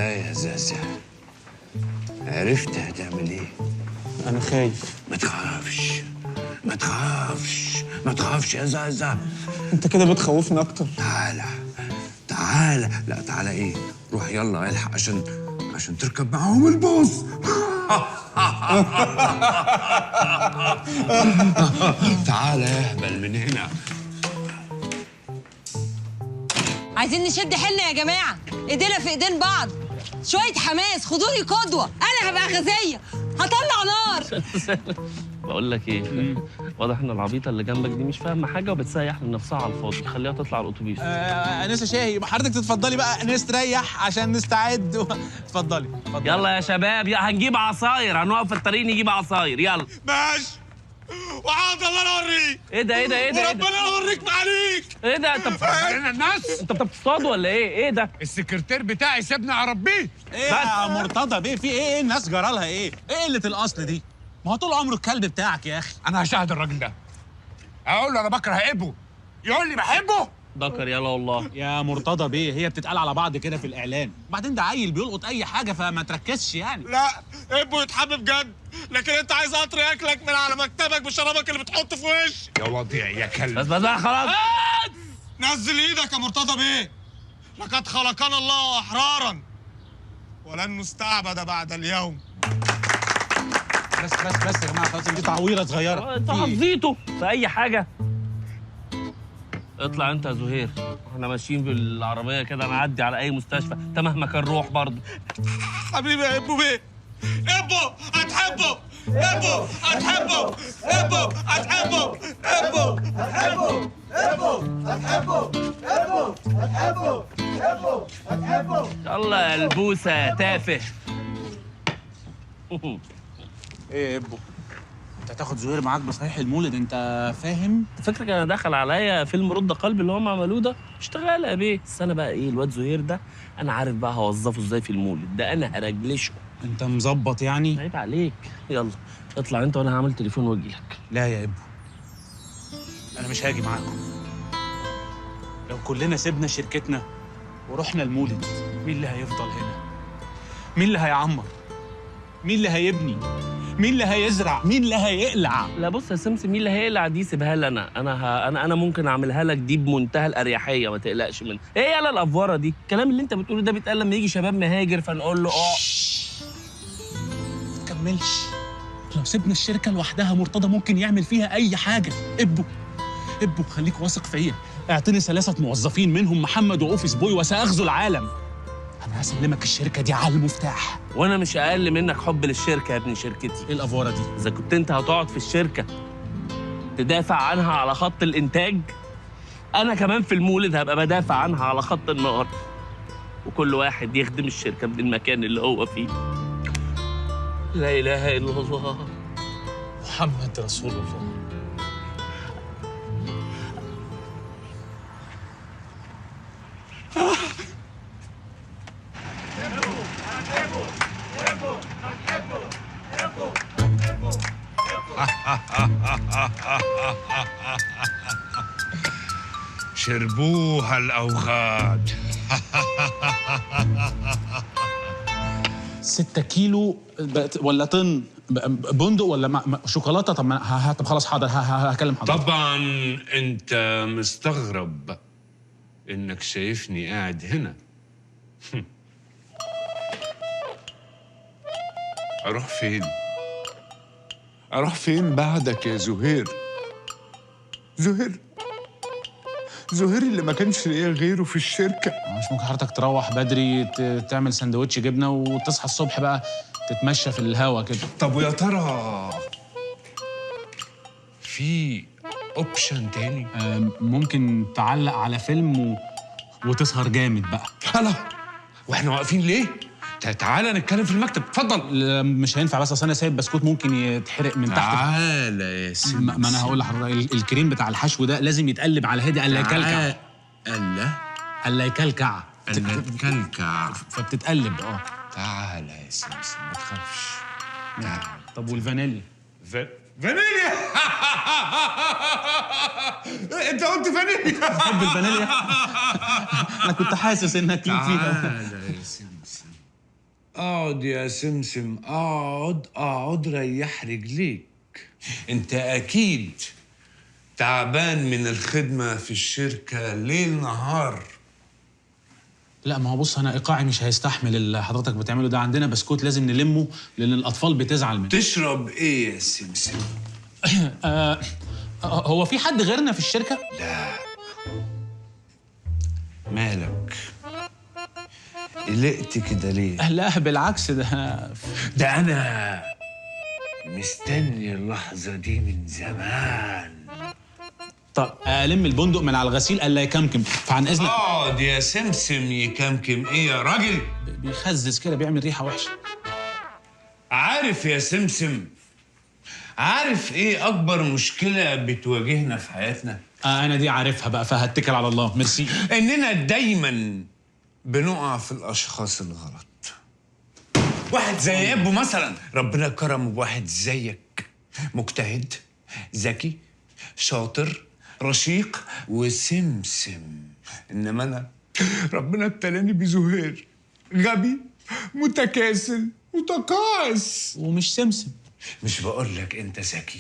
يا زازا، عرفت هتعمل ايه؟ انا خايف. ما تخافش ما تخافش ما تخافش يا زازا. انت كده بتخوفني اكتر. تعالى تعالى. لا تعالى ايه؟ روح يلا الحق عشان تركب معاهم الباص. تعالى اهبل من هنا. عايزين نشد حيلنا يا جماعه، ايدينا في ايدين بعض، شويه حماس، خدوني قدوه، انا هبقى غازيه هطلع نار. بقول لك ايه، واضح ان العبيطه اللي جنبك دي مش فاهمه حاجه وبتسيح لنفسها على الفاضي، خليها تطلع الاتوبيس. انسه شاهي، يبقى حضرتك تتفضلي بقى نستريح عشان نستعد. اتفضلي اتفضلي. يلا يا شباب، هنجيب عصاير، هنقف في الطريق نجيب عصاير، يلا. ماشي. وعاد الله نوريك. ايه ده ايه ده ايه ده؟ وربنا يوريك معاليك. ايه ده؟ انت بتفرجنا الناس؟ انت بتصطاد ولا ايه؟ ايه ده؟ السكرتير بتاعي سيبني اربيه. ايه يا مرتضى بيه، في ايه؟ الناس جرالها ايه؟ ايه قله الاصل دي؟ ما هو طول عمره الكلب بتاعك يا اخي. انا هشاهد الراجل ده، اقول له انا بكره ابنه، يقول لي بحبه. ذكر يلا والله. يا مرتضى بيه، هي بتتقال على بعض كده في الاعلان، بعدين ده عيل بيلقط اي حاجه فما تركزش يعني. لا ابنه يتحب بجد، لكن انت عايز قطر ياكلك من على مكتبك بشرابك اللي بتحطه في وشي. يا وضيع يا كلب. بس خلاص. نزل ايدك يا مرتضى بيه، لقد خلقنا الله احرارا ولن نستعبد بعد اليوم. بس يا جماعه، خلاص دي تعويره صغيره. انت حظيته في اي حاجه. اطلع انت يا زهير، احنا ماشيين بالعربيه كده نعدي على اي مستشفى، انت مهما كان روح برضه. حبيبي يا ابو بيه، ابو هتحبه، ابو هتحبه، ابو هتحبه، ابو هتحبه، ابو هتحبه، ابو هتحبه، ابو هتحبه. يلا يا البوسه يا تافه. ايه يا ابو، انت هتاخد زهير معاك بصحيح المولد، انت فاهم؟ فكرك انا دخل عليا فيلم رد قلبي اللي هم عملوه ده؟ اشتغل يا بيه. بس انا بقى ايه، الواد زهير ده انا عارف بقى هوظفه ازاي في المولد ده، انا هرجلشه. انت مظبط يعني؟ عيب عليك. يلا اطلع انت وانا هعمل تليفون واجي لك. لا يا ابو، انا مش هاجي معاكم. لو كلنا سيبنا شركتنا ورحنا المولد، مين اللي هيفضل هنا؟ مين اللي هيعمر؟ مين اللي هيبني؟ مين اللي هيزرع؟ مين اللي هيقلع؟ لا بص يا سمسم، مين اللي هيقلع دي سيبها لي انا ممكن اعملها لك دي بمنتهى الاريحيه، ما تقلقش منها. ايه يالا الافوره دي؟ الكلام اللي انت بتقوله ده بيتقال لما يجي شباب مهاجر فنقول له ما تكملش. لو سيبنا الشركه لوحدها مرتضى ممكن يعمل فيها اي حاجه. ابو خليك واثق فيا، اعطيني 3 موظفين منهم محمد واوفيس بوي وساغزو العالم. انا هسلمك الشركه دي على المفتاح. وانا مش اقل منك حب للشركه يا ابن شركتي. ايه الافوره دي؟ اذا كنت انت هتقعد في الشركه تدافع عنها على خط الانتاج، انا كمان في المولد هبقى بدافع عنها على خط النار، وكل واحد يخدم الشركه من المكان اللي هو فيه. لا اله الا الله محمد رسول الله. شربوها الأوغاد. 6 كيلو ولا طن بندق ولا شوكولاته؟ طب خلاص حاضر، هكلم حضرتك. طبعا انت مستغرب انك شايفني قاعد هنا. اروح فين؟ اروح فين بعدك يا زهير؟ زهير اللي ما كانش ليا غيره في الشركه. مش ممكن حضرتك تروح بدري تعمل سندوتش جبنه وتصحى الصبح بقى تتمشى في الهوا كده؟ طب ويا ترى في اوبشن تاني؟ ممكن تعلق على فيلم وتسهر جامد بقى. هلا واحنا واقفين ليه؟ تعالى نتكلم في المكتب، اتفضل. مش هينفع، بس اصل انا سايب بسكوت ممكن يتحرق من تحت. تعالى يا سيدي. ما انا هقول لحضرتك، الكريم بتاع الحشو ده لازم يتقلب على هادي الا يكلكع. الا يكلكع. فبتتقلب. تعالى يا سمسم ما تخافش. تعالى. طب والفانيليا؟ فانيليا؟ انت قلت فانيليا؟ بتحب الفانيليا؟ انا كنت حاسس انك ليك فيها. تعالى يا سمسم اقعد يا سمسم، اقعد ريح رجليك. انت اكيد تعبان من الخدمة في الشركة ليل نهار. لا ما هو بص، انا ايقاعي مش هيستحمل اللي حضرتك بتعمله ده. عندنا بسكوت لازم نلمه لان الاطفال بتزعل منه. تشرب ايه يا سمسم؟ هو في حد غيرنا في الشركه؟ لا. مالك؟ قلقت كده ليه؟ لا بالعكس، ده أنا مستني اللحظة دي من زمان. طب الم البندق من على الغسيل الا يكمكم، فعن اذنك. اقعد يا سمسم. يكمكم ايه يا راجل؟ بيخزز كده، بيعمل ريحه وحشه. عارف يا سمسم، عارف ايه اكبر مشكلة بتواجهنا في حياتنا؟ انا دي عارفها بقى، فهتكل على الله. ميرسي. اننا دايما بنقع في الاشخاص الغلط. واحد زي ابو مثلا، ربنا كرمه بواحد زيك، مجتهد ذكي شاطر رشيق وسمسم. انما انا ربنا ابتلاني بزهير، غبي متكاسل متقاعس. ومش سمسم. مش بقول لك انت ذكي؟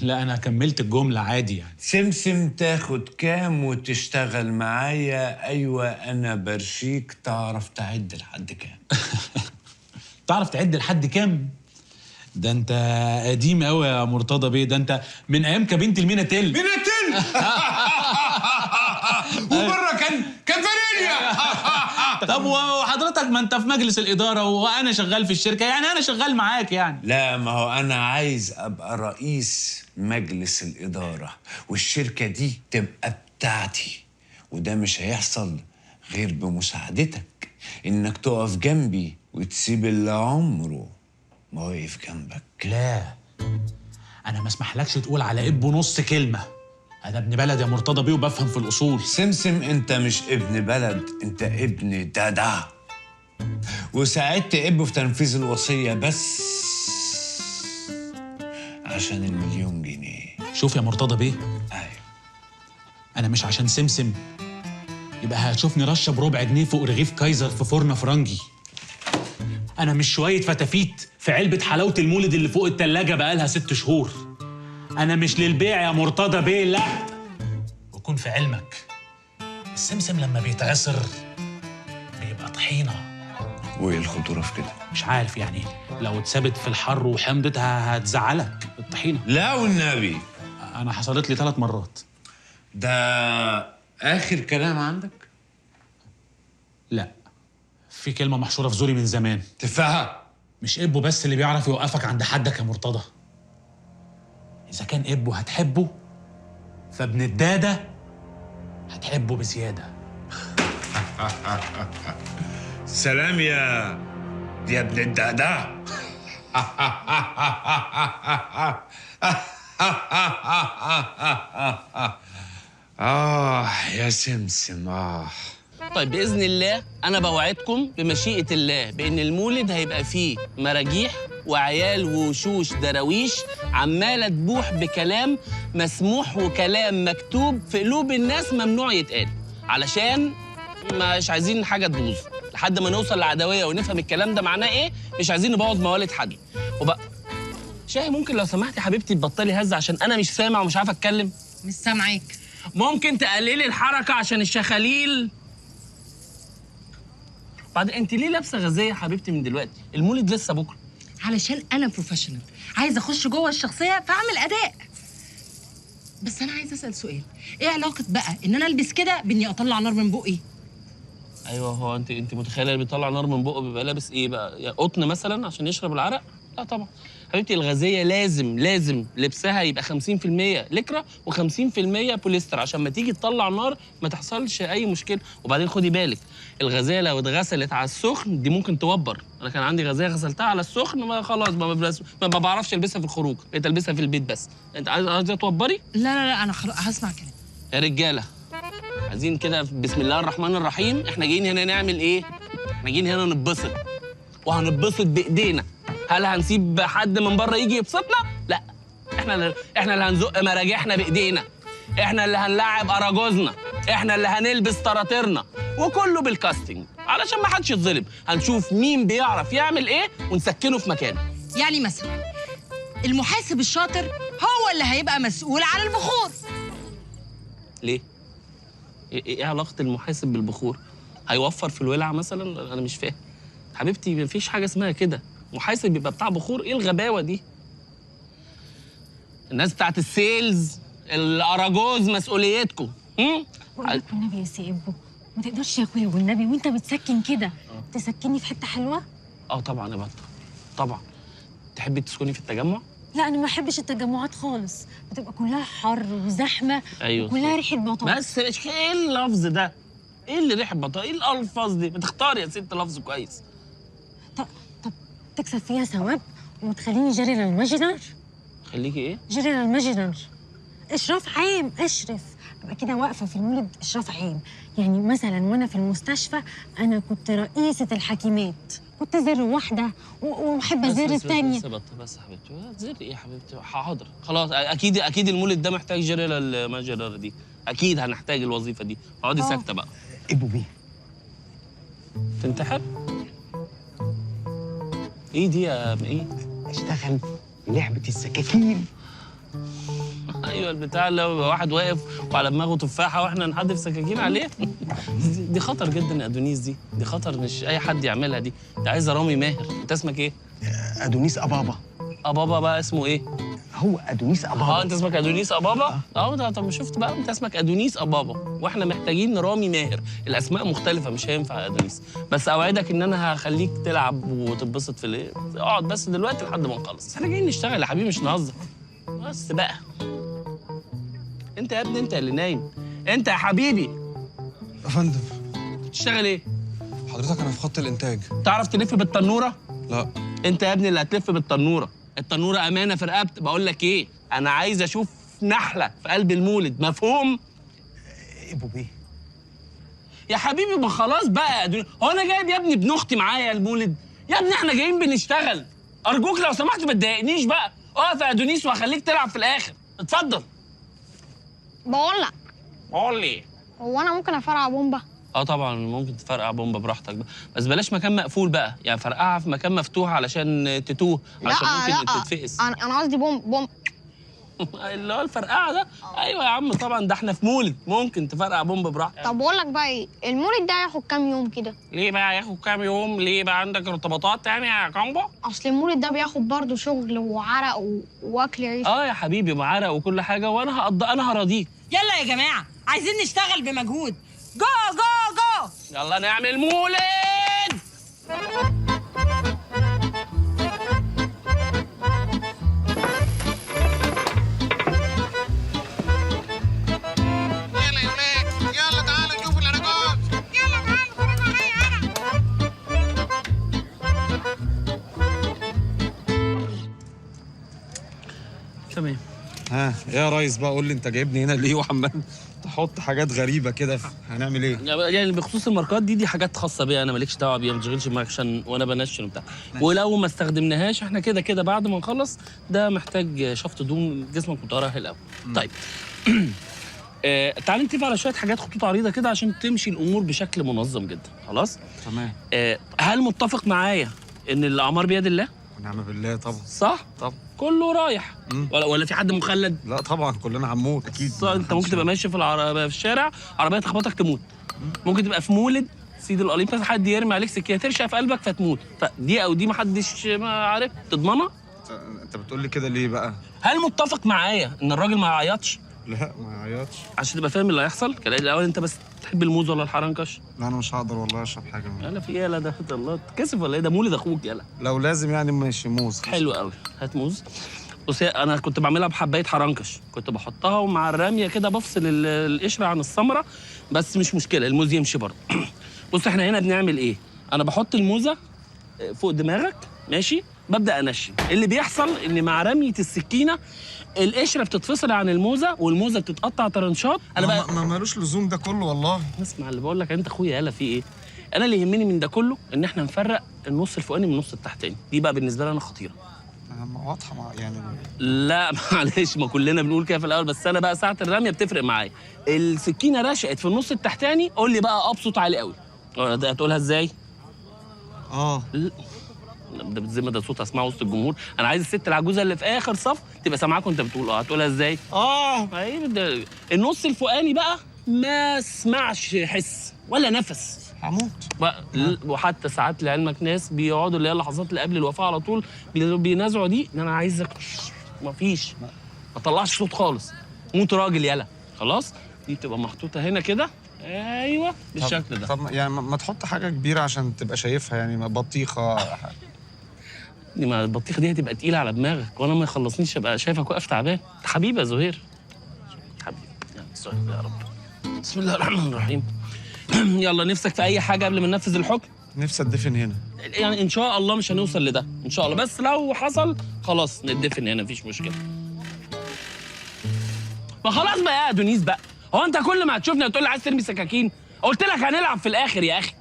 لا انا كملت الجمله عادي يعني. سمسم تاخد كام وتشتغل معايا؟ ايوه انا برشيك. تعرف تعد لحد كام؟ تعرف تعد لحد كام؟ ده انت قديم قوي يا مرتضى بيه. ده انت من ايام كابينة المينا تل. مينا تل. وبره كان فانيليا. طب وحضرتك ما انت في مجلس الاداره وانا شغال في الشركه، يعني انا شغال معاك يعني. لا ما هو انا عايز ابقى رئيس مجلس الاداره والشركه دي تبقى بتاعتي، وده مش هيحصل غير بمساعدتك، انك تقف جنبي وتسيب اللي عمره ما وقف جنبك. لا انا ما اسمحلكش تقول على ابو نص كلمه. انا ابن بلد يا مرتضى بيه وبفهم في الاصول. سمسم انت مش ابن بلد، انت ابن دادا، وساعدت ابو في تنفيذ الوصيه بس عشان المليون جنيه. شوف يا مرتضى بيه، ايوه انا مش عشان سمسم يبقى هتشوفني رشه بربع جنيه فوق رغيف كايزر في فرن فرنجي. انا مش شويه فتافيت في علبه حلاوه المولد اللي فوق التلاجة بقالها 6 شهور. انا مش للبيع يا مرتضى بيه، لا. وكون في علمك السمسم لما بيتعصر بيبقى طحينه. وايه الخطوره في كده؟ مش عارف يعني، لو اتثبت في الحر وحمضتها هتزعلك الطحينه. لا والنبي. انا حصلت لي 3 مرات. ده اخر كلام عندك؟ لا، في كلمه محشوره في زوري من زمان. تفاهه. مش ابو بس اللي بيعرف يوقفك عند حدك يا مرتضى. اذا كان ابو هتحبه، فابن الداده هتحبه بزياده. سلام يا ابن الدادا. يا سمسم. طيب بإذن الله أنا بوعدكم بمشيئة الله بإن المولد هيبقى فيه مراجيح وعيال ووشوش دراويش عمالة تبوح بكلام مسموح وكلام مكتوب في قلوب الناس ممنوع يتقال، علشان مش عايزين حاجة تبوظ لحد ما نوصل لعدوية ونفهم الكلام ده معناه إيه. مش عايزين نبوظ موالد حد. وبقى شاهي ممكن لو سمحتي حبيبتي تبطلي هزة عشان أنا مش سامع ومش عارفة أتكلم. مش سامعاك. ممكن تقللي الحركة عشان الشخاليل. بعدين انت ليه لابسه غازيه يا حبيبتي من دلوقتي؟ المولد لسه بكره. علشان انا بروفيشنال، عايزه اخش جوه الشخصيه فاعمل اداء. بس انا عايزه اسال سؤال، ايه علاقه بقى ان انا البس كده باني اطلع نار من بقي؟ ايوه، هو انت متخيله اللي بيطلع نار من بقه بيبقى لابس ايه بقى؟ يا قطن مثلا عشان يشرب العرق؟ لا طبعا حبيبتي، الغازيه لازم لبسها يبقى 50% لكرة و50% بوليستر عشان ما تيجي تطلع نار ما تحصلش اي مشكله. وبعدين خدي بالك، الغازيه لو اتغسلت على السخن دي ممكن توبر. انا كان عندي غازيه غسلتها على السخن ما خلاص ما بعرفش البسها في الخروج، بقيت البسها في البيت بس. انت عايزه توبري؟ لا انا خلاص هسمع كلام. يا رجاله عايزين كده بسم الله الرحمن الرحيم. احنا جايين هنا نعمل ايه؟ احنا جايين هنا نتبسط، وهنتبسط بايدينا. هل هنسيب حد من بره يجي يبسطنا؟ لا، احنا اللي هنزق مراجيحنا بايدينا، احنا اللي هنلعب اراجوزنا، احنا اللي هنلبس طراطيرنا، وكله بالكاستنج علشان ما حدش يتظلم. هنشوف مين بيعرف يعمل ايه ونسكنه في مكانه. يعني مثلا المحاسب الشاطر هو اللي هيبقى مسؤول عن البخور. ليه؟ ايه علاقه المحاسب بالبخور؟ هيوفر في الولعه مثلا؟ انا مش فاهم حبيبتي. مفيش حاجه اسمها كده. محاسب بيبقى بتاع بخور؟ ايه الغباوه دي؟ الناس بتاعت السيلز الاراجوز مسؤوليتكم. بقول لك والنبي يا سي ابو، ما تقدرش يا اخويا والنبي وانت بتسكن كده تسكني في حته حلوه؟ طبعا يا بطه، طبعا. تحبي تسكني في التجمع؟ لا انا ما بحبش التجمعات خالص، بتبقى كلها حر وزحمه. ايوه وكلها ريحه بطاطس. بس ايه اللفظ ده؟ ايه اللي ريحه بطاطس؟ ايه الالفاظ دي؟ ما تختاري يا ست لفظ كويس. طب تكسب فيها ثواب وتخليني جنرال ماجنر. خليكي ايه؟ جنرال ماجنر، اشراف عام. اشرف، ابقى كده واقفه في المولد اشراف عام. يعني مثلا وانا في المستشفى انا كنت رئيسه الحكيمات، كنت زر واحده وبحب ازر الثانيه. بس يا حبيبتي، زر ايه يا حبيبتي؟ حاضر خلاص. اكيد المولد ده محتاج جنرال ماجنر دي. اكيد هنحتاج الوظيفه دي. اقعدي ساكته بقى. ابو بيه تنتحر؟ ايه دي يا ايه؟ اشتغل لعبه السكاكين. ايوه البتاع اللي هو واحد واقف وعلى دماغه تفاحه واحنا نحدف سكاكين عليه. دي خطر جدا يا ادونيس. دي خطر، مش اي حد يعملها. دي عايزه رامي ماهر. انت اسمك ايه؟ ادونيس ابابا. ابابا بقى اسمه ايه؟ هو ادونيس ابابا. انت اسمك ادونيس ابابا؟ طب شفت بقى، انت اسمك ادونيس ابابا واحنا محتاجين رامي ماهر. الاسماء مختلفه، مش هينفع يا ادونيس. بس اوعدك ان انا هخليك تلعب وتتبسط في الايه. اقعد بس دلوقتي لحد ما نخلص. احنا جايين نشتغل يا حبيبي، مش نهزر. بس بقى انت يا ابني، انت اللي نايم. انت يا حبيبي يا فندم. تشتغل ايه؟ حضرتك انا في خط الانتاج. تعرف تلف بالتنوره؟ لا. انت يا ابني اللي هتلف بالتنوره. التنوره امانه في رقبتك. بقول لك ايه، انا عايز اشوف نحله في قلب المولد. مفهوم؟ ابو بيه يا حبيبي ما خلاص بقى يا دنيا. هو انا جايب يا ابني ابن اختي معايا المولد؟ يا ابني احنا جايين بنشتغل. ارجوك لو سمحت ما تضايقنيش بقى. اقف يا ادونيس وهخليك تلعب في الاخر. اتفضل. بقول لك، قول لي. هو انا ممكن افرقع بومبا؟ طبعا ممكن تفرقع بومبا براحتك بقى. بس بلاش مكان مقفول بقى. يعني فرقعها في مكان مفتوح علشان تتوه، علشان ممكن تتفقس. انا قصدي بوم اللي هو الفرقعه ده. ايوه يا عم طبعا، ده احنا في مولد، ممكن تفرقع بومب براحتك. طب بقول لك بقى ايه، المولد ده هياخد كام يوم كده؟ ليه بقى ياخد كام يوم؟ ليه بقى عندك ارتباطات تانية يا كامبو؟ اصل المولد ده بياخد برضه شغل وعرق واكل عيش. يا حبيبي، وعرق وكل حاجه، وانا انا هراضيك. يلا يا جماعه، عايزين نشتغل بمجهود. جو جو جو، يلا نعمل مولد. يلا يا ولاد، يلا تعالوا نشوف العراجات. يلا تعالوا اتفرجوا عليا انا. تمام. ها ايه يا ريس بقى، قول لي انت جايبني هنا ليه وعمال تحط حاجات غريبه كده؟ هنعمل ايه؟ يعني بخصوص الماركات دي حاجات خاصه بيا انا، مالكش دعوه بيها. ما تشغلش دماغك عشان وانا بنشن وبتاع. ولو ما استخدمناهاش احنا كده بعد ما نخلص ده محتاج شفط هدوم. جسمك مترهل الاول. طيب تعال نتفق على شويه حاجات، خطوط عريضه كده عشان تمشي الامور بشكل منظم جدا. خلاص تمام. هل متفق معايا ان الاعمار بيد الله؟ ونعم بالله طبعا. صح؟ طبعا. كله رايح ولا في حد مخلد؟ لا طبعا كلنا هنموت اكيد. انت ممكن تبقى ماشي في العربيه في الشارع، عربيه تخبطك تموت. ممكن تبقى في مولد سيد القليم، حد يرمي عليك سكينه ترشق في قلبك فتموت. فدي او دي محدش ما عارف تضمنها. انت بتقول لي كده ليه بقى؟ هل متفق معايا ان الراجل ما يعيطش؟ لا ما يعيطش. عشان تبقى فاهم اللي هيحصل. كان الاول انت بس تحب الموز ولا الحرنكش؟ لا انا مش هقدر والله اشرب حاجه منه. يلا في ايه؟ يلا ده الله تكسف ولا ايه؟ ده مولد اخوك. يلا لو لازم يعني ماشي موز. حلو قوي، هات موز. بص انا كنت بعملها بحبايه حرنكش، كنت بحطها ومع الرميه كده بفصل القشره عن الثمره. بس مش مشكله، الموز يمشي برضه. بص احنا هنا بنعمل ايه؟ انا بحط الموزه فوق دماغك ماشي، ببدا انشن. اللي بيحصل ان مع رميه السكينه القشره بتتفصل عن الموزه والموزه بتتقطع طرنشات. انا بقى ما مالوش لزوم ده كله والله. اسمع اللي بقول لك. انت اخويا، يالا في ايه؟ انا اللي يهمني من ده كله ان احنا نفرق النص الفوقاني من النص التحتاني. دي بقى بالنسبه لي انا خطيره. واضحه يعني. لا معلش، ما كلنا بنقول كده في الاول، بس انا بقى ساعه الرميه بتفرق معايا. السكينه رشقت في النص التحتاني، قول لي بقى بصوت عالي قوي. ده هتقولها ازاي؟ اه ده بالذمه ده صوت اسمعه وسط الجمهور. انا عايز الست العجوزه اللي في اخر صف تبقى سامعاك وانت بتقول هتقولها ازاي؟ ايوه ده النص الفوقاني بقى ما اسمعش حس ولا نفس. هموت. وحتى ساعات لعلمك ناس بيقعدوا اللي هي اللحظات اللي قبل الوفاه على طول بينازعوا دي ان انا عايزك مفيش ما طلعش صوت خالص. موت راجل يلا خلاص. دي بتبقى محطوطه هنا كده ايوه بالشكل ده. طب يعني ما تحط حاجه كبيره عشان تبقى شايفها، يعني بطيخه. دي ما البطيخه دي هتبقى تقيله على دماغك وانا ما يخلصنيش ابقى شايفك واقف تعبان. حبيبي يا زهير حبيبي يا رب. بسم الله الرحمن الرحيم. يلا نفسك في اي حاجه قبل ما ننفذ الحكم؟ نفسي اتدفن هنا. يعني ان شاء الله مش هنوصل لده ان شاء الله، بس لو حصل خلاص نتدفن هنا مفيش مشكله. ما خلاص بقى يا ادونيس بقى، هو انت كل ما هتشوفني هتقول لي عايز ترمي سكاكين؟ قلت لك هنلعب في الاخر يا اخي.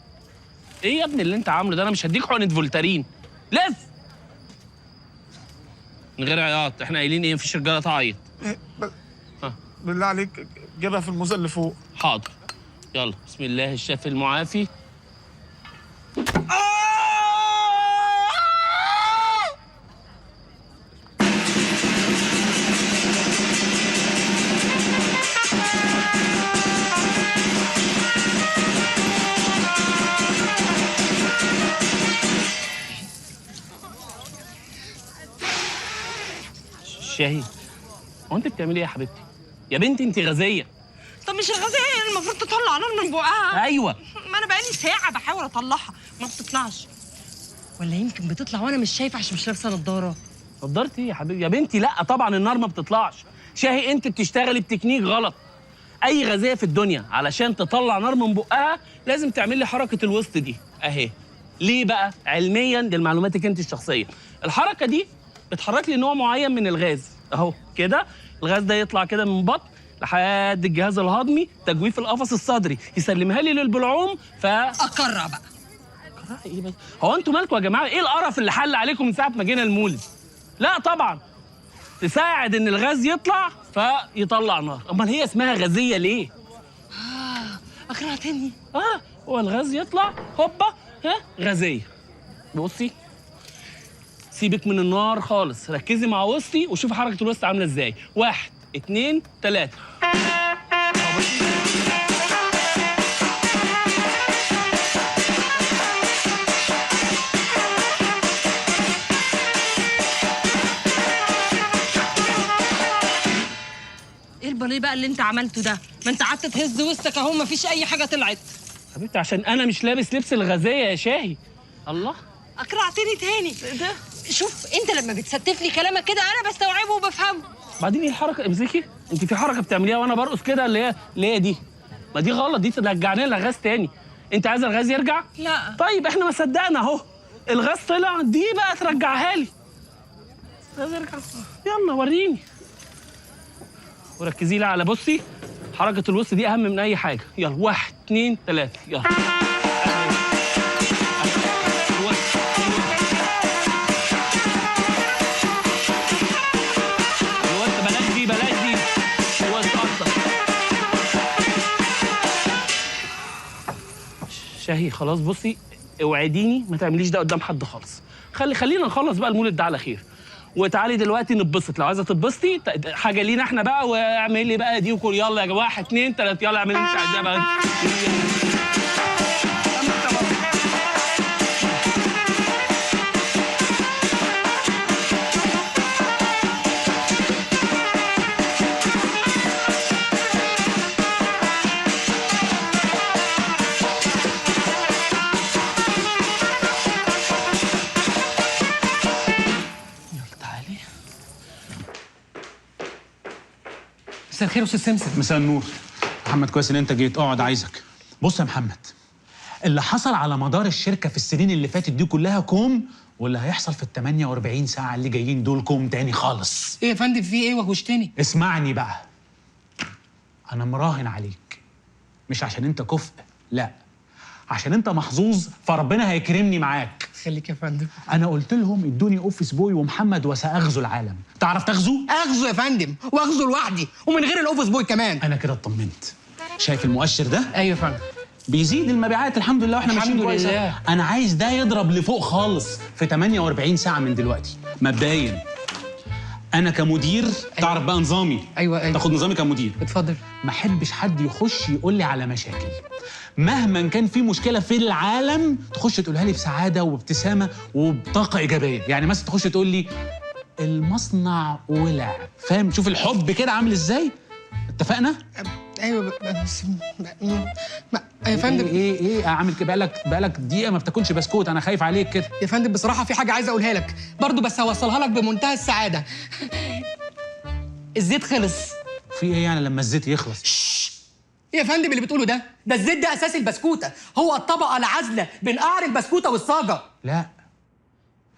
ايه يا ابني اللي انت عامله ده؟ انا مش هديك حقنه فولتارين. لف من غير عياط. احنا قايلين ايه؟ مفيش رجاله تعيط. بالله عليك جيبها في الموزه اللي فوق. حاضر. يلا بسم الله الشافي المعافي. شاهي هو انت بتعملي ايه يا حبيبتي؟ يا بنتي انت غازيه. طب مش الغازية المفروض تطلع نار من بقها؟ ايوه ما انا بقالي ساعة بحاول اطلعها ما بتطلعش. ولا يمكن بتطلع وانا مش شايفة عشان مش لابسة نضارة. نضارتي ايه يا حبيبي؟ يا بنتي لا طبعا النار ما بتطلعش. شاهي انت بتشتغلي بتكنيك غلط. اي غازيه في الدنيا علشان تطلع نار من بقها لازم تعمل لي حركه الوسط دي اهي. ليه بقى؟ علميا دي لمعلوماتك انت الشخصيه. الحركه دي بتحرك لي نوع معين من الغاز اهو كده. الغاز ده يطلع كده من بطن لحد الجهاز الهضمي، تجويف القفص الصدري، يسلمها لي للبلعوم اقرع بقى. اقرع ايه بس؟ هو انتوا مالكم يا جماعه؟ ايه القرف اللي حل عليكم من ساعه ما جينا المولد؟ لا طبعا تساعد ان الغاز يطلع فيطلع نار. امال هي اسمها غازيه ليه؟ اقرعتني. هو الغاز يطلع هوبا غازيه. بصي سيبك من النار خالص، ركزي مع وسطي وشوفي حركه الوسط عامله ازاي. 1 2 3. ايه الباليه بقى اللي انت عملته ده؟ ما انت قعدت تهز وسطك اهو مفيش اي حاجه طلعت. حبيبتي عشان انا مش لابس لبس الغازيه يا شاهي. الله اقرعتني تاني. ده شوف انت لما بتستف لي كلامك كده انا بستوعبه وبفهمه. بعدين ايه الحركه؟ امسكي انت في حركه بتعمليها وانا برقص كده اللي هي دي. ما دي غلط، دي ترجعني لها غاز تاني. انت عايزه الغاز يرجع؟ لا. طيب احنا ما صدقنا اهو الغاز طلع، دي بقى ترجعها لي. الغاز يرجع. يلا وريني وركزي لي على بصي حركه الوسط دي اهم من اي حاجه. يلا 1 2 3 يلا. شاهي خلاص بصي اوعديني ما تعمليش ده قدام حد خالص. خلينا نخلص بقى المولد ده على خير وتعالي دلوقتي نتبسط. لو عايزه تتبسطي حاجه لينا احنا بقى واعملي بقى دي وكل. يلا يا جماعه 1 2 3 يلا اعملي اللي انت عايزاه بقى. مساء الخير يا استاذ سمسم. مساء النور. محمد كويس ان انت جيت. اقعد عايزك. بص يا محمد، اللي حصل على مدار الشركه في السنين اللي فاتت دي كلها كوم، واللي هيحصل في ال 48 ساعه اللي جايين دول كوم تاني خالص. ايه يا فندم في ايه وحشتني؟ اسمعني بقى، انا مراهن عليك مش عشان انت كفء، لا عشان انت محظوظ فربنا هيكرمني معاك. خليك يا فندم. انا قلت لهم ادوني اوفيس بوي ومحمد وساغزو العالم. تعرف تغزو؟ اغزو يا فندم واغزو لوحدي ومن غير الاوفيس بوي كمان. انا كده اطمنت. شايف المؤشر ده؟ ايوه يا فندم. بيزيد المبيعات الحمد لله واحنا ماشيين الحمد كويس. لله. انا عايز ده يضرب لفوق خالص في 48 ساعه من دلوقتي مبدئيا. انا كمدير تعرف بقى نظامي. ايوه تاخد نظامي كمدير. اتفضل. ما احبش حد يخش يقول لي على مشاكل، مهما كان في مشكله في العالم تخش تقولها لي بسعاده وبابتسامه وبطاقه ايجابيه. يعني مثلا تخش تقول لي المصنع ولع، فاهم؟ شوف الحب كده عامل ازاي. اتفقنا؟ ايوه بس يا فندم. ايه اعمل كده؟ بقالك دقيقه ما بتاكلش بسكوت، انا خايف عليك كده. يا فندم بصراحه في حاجه عايز اقولها لك برضو، بس هوصلها لك بمنتهى السعاده. الزيت خلص. في ايه يعني لما الزيت يخلص؟ يا فندم اللي بتقوله ده الزيت ده اساس البسكوته، هو الطبقه العازله بين قعر البسكوته والصاجه. لا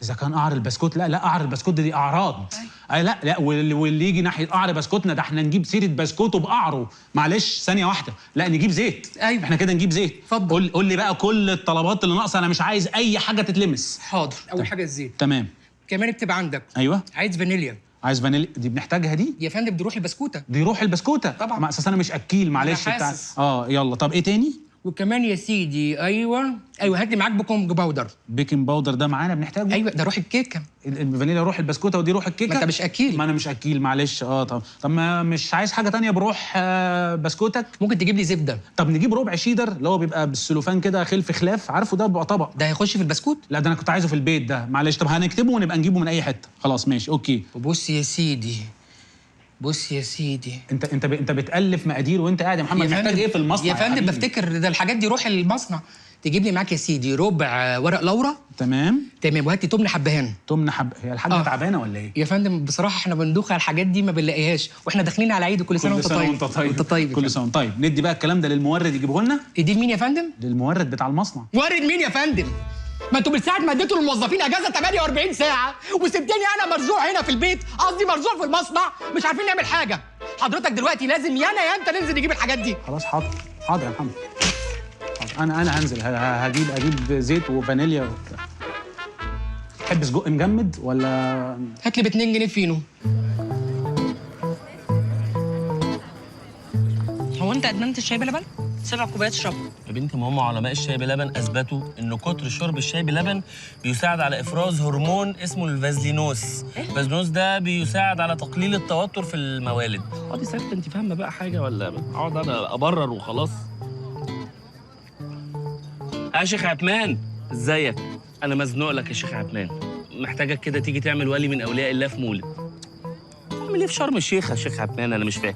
اذا كان قعر البسكوت، لا قعر البسكوت دي اعراض. لا واللي يجي ناحيه قعر بسكوتنا ده احنا نجيب سيره بسكوته بقعره. معلش ثانيه واحده، لا نجيب زيت. ايوه احنا كده نجيب زيت. اتفضل. قول لي بقى كل الطلبات اللي ناقصه، انا مش عايز اي حاجه تتلمس. حاضر. اول حاجه الزيت. تمام. كمان اكتب عندك. ايوه. عايز فانيليا. عايز فانيليا، دي بنحتاجها دي؟ يا فندم دي روح البسكوته. دي روح البسكوته طبعا. مع اساس انا مش اكيل، معلش أنا حاسس. يلا. طب ايه تاني؟ وكمان يا سيدي ايوه هات لي معاك بيكنج باودر. بيكنج باودر ده معانا بنحتاجه؟ ايوه ده روح الكيكه. الفانيليا روح البسكوته ودي روح الكيكه. ما انت مش اكيل. ما انا مش اكيل معلش. طب ما مش عايز حاجه تانية بروح بسكوتك؟ ممكن تجيب لي زبده. طب نجيب ربع شيدر اللي هو بيبقى بالسلوفان كده خلف خلاف، عارفه ده بيبقى طبق. ده هيخش في البسكوت؟ لا ده انا كنت عايزه في البيت ده، معلش. طب هنكتبه ونبقى نجيبه من اي حته. خلاص ماشي اوكي. وبص يا سيدي انت بتالف مقادير وانت قاعد يا محمد. محتاج ايه في المصنع يا فندم؟ بفتكر ده الحاجات دي روح المصنع. تجيب لي معاك يا سيدي ربع ورق لورا. تمام وهات لي تمن حبهان. هي الحاجه تعبانه ولا ايه؟ يا فندم بصراحه احنا بندوخ على الحاجات دي ما بنلاقيهاش، واحنا داخلين على عيد. كل سنه وانت طيب. كل سنه وانت طيب. ندي بقى الكلام ده للمورد يجيبه لنا. يديه لمين يا فندم؟ للمورد بتاع المصنع. مورد مين يا فندم؟ ما انتوا من ساعه ما اديتوا للموظفين اجازه 48 ساعه وسبتني انا مرزوع هنا في البيت، قصدي مرزوع في المصنع، مش عارفين نعمل حاجه. حضرتك دلوقتي لازم يا انا يا انت ننزل نجيب الحاجات دي. خلاص حاضر يا محمد. انا هنزل هجيب زيت وفانيليا وبتاع. تحب سجق مجمد ولا؟ هات لي ب2 جنيه فينو. هو انت ادمنت الشاي بلبن؟ 7 كوبايات اشرب. يا بنتي ما هم علماء الشاي بلبن اثبتوا ان كتر شرب الشاي بلبن بيساعد على افراز هرمون اسمه الفازلينوس. الفازلينوس ده بيساعد على تقليل التوتر في الموالد. اقعدي ساكته، انت فاهمه بقى حاجه ولا اقعد انا ابرر وخلاص؟ يا شيخ عثمان ازيك؟ انا مزنوق لك يا شيخ عثمان، محتاجك كده تيجي تعمل ولي من اولياء الله في مولد. تعمل ايه في شرم الشيخ يا شيخ عثمان؟ انا مش فاهم.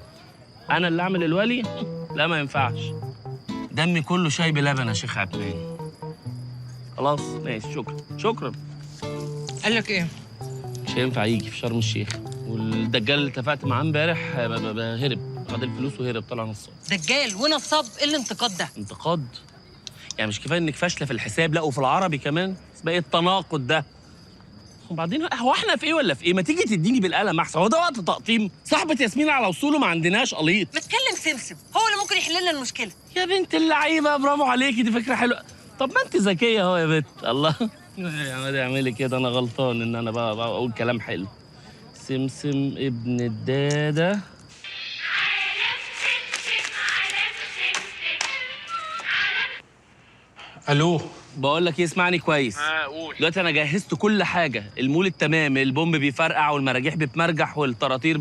انا اللي اعمل الولي؟ لا ما ينفعش، دمي كله شاي بلبن يا شيخ عثمان. خلاص ماشي، شكرا. قال لك ايه؟ مش هينفع يجي في شرم الشيخ، والدجال اللي اتفقت معاه امبارح هرب، خد الفلوس وهرب، طلع نصاب. دجال ونصاب؟ ايه الانتقاد ده؟ انتقاد؟ يعني مش كفايه انك فاشله في الحساب، لا وفي العربي كمان؟ بقى التناقض ده. وبعدين هو احنا في ايه ولا في ايه؟ ما تيجي تديني بالقلم احسن، هو ده وقت تقطيم؟ صاحبة ياسمين على وصوله ما عندناش قليط. بتكلم سمسم، هو اللي ممكن يحل لنا المشكله. يا بنت اللعيبه برافو عليكي، دي فكره حلوه. طب ما انت ذكيه اهو يا بنت. الله يا عمادي اعملي كده، انا غلطان ان انا بقى اقول كلام حلو. سمسم ابن الداده. الو، بقول لك ايه، اسمعني كويس. قول. دلوقتي انا جهزت كل حاجه، المولد تمام، البومب بيفرقع والمراجيح بتمرجح والطراطير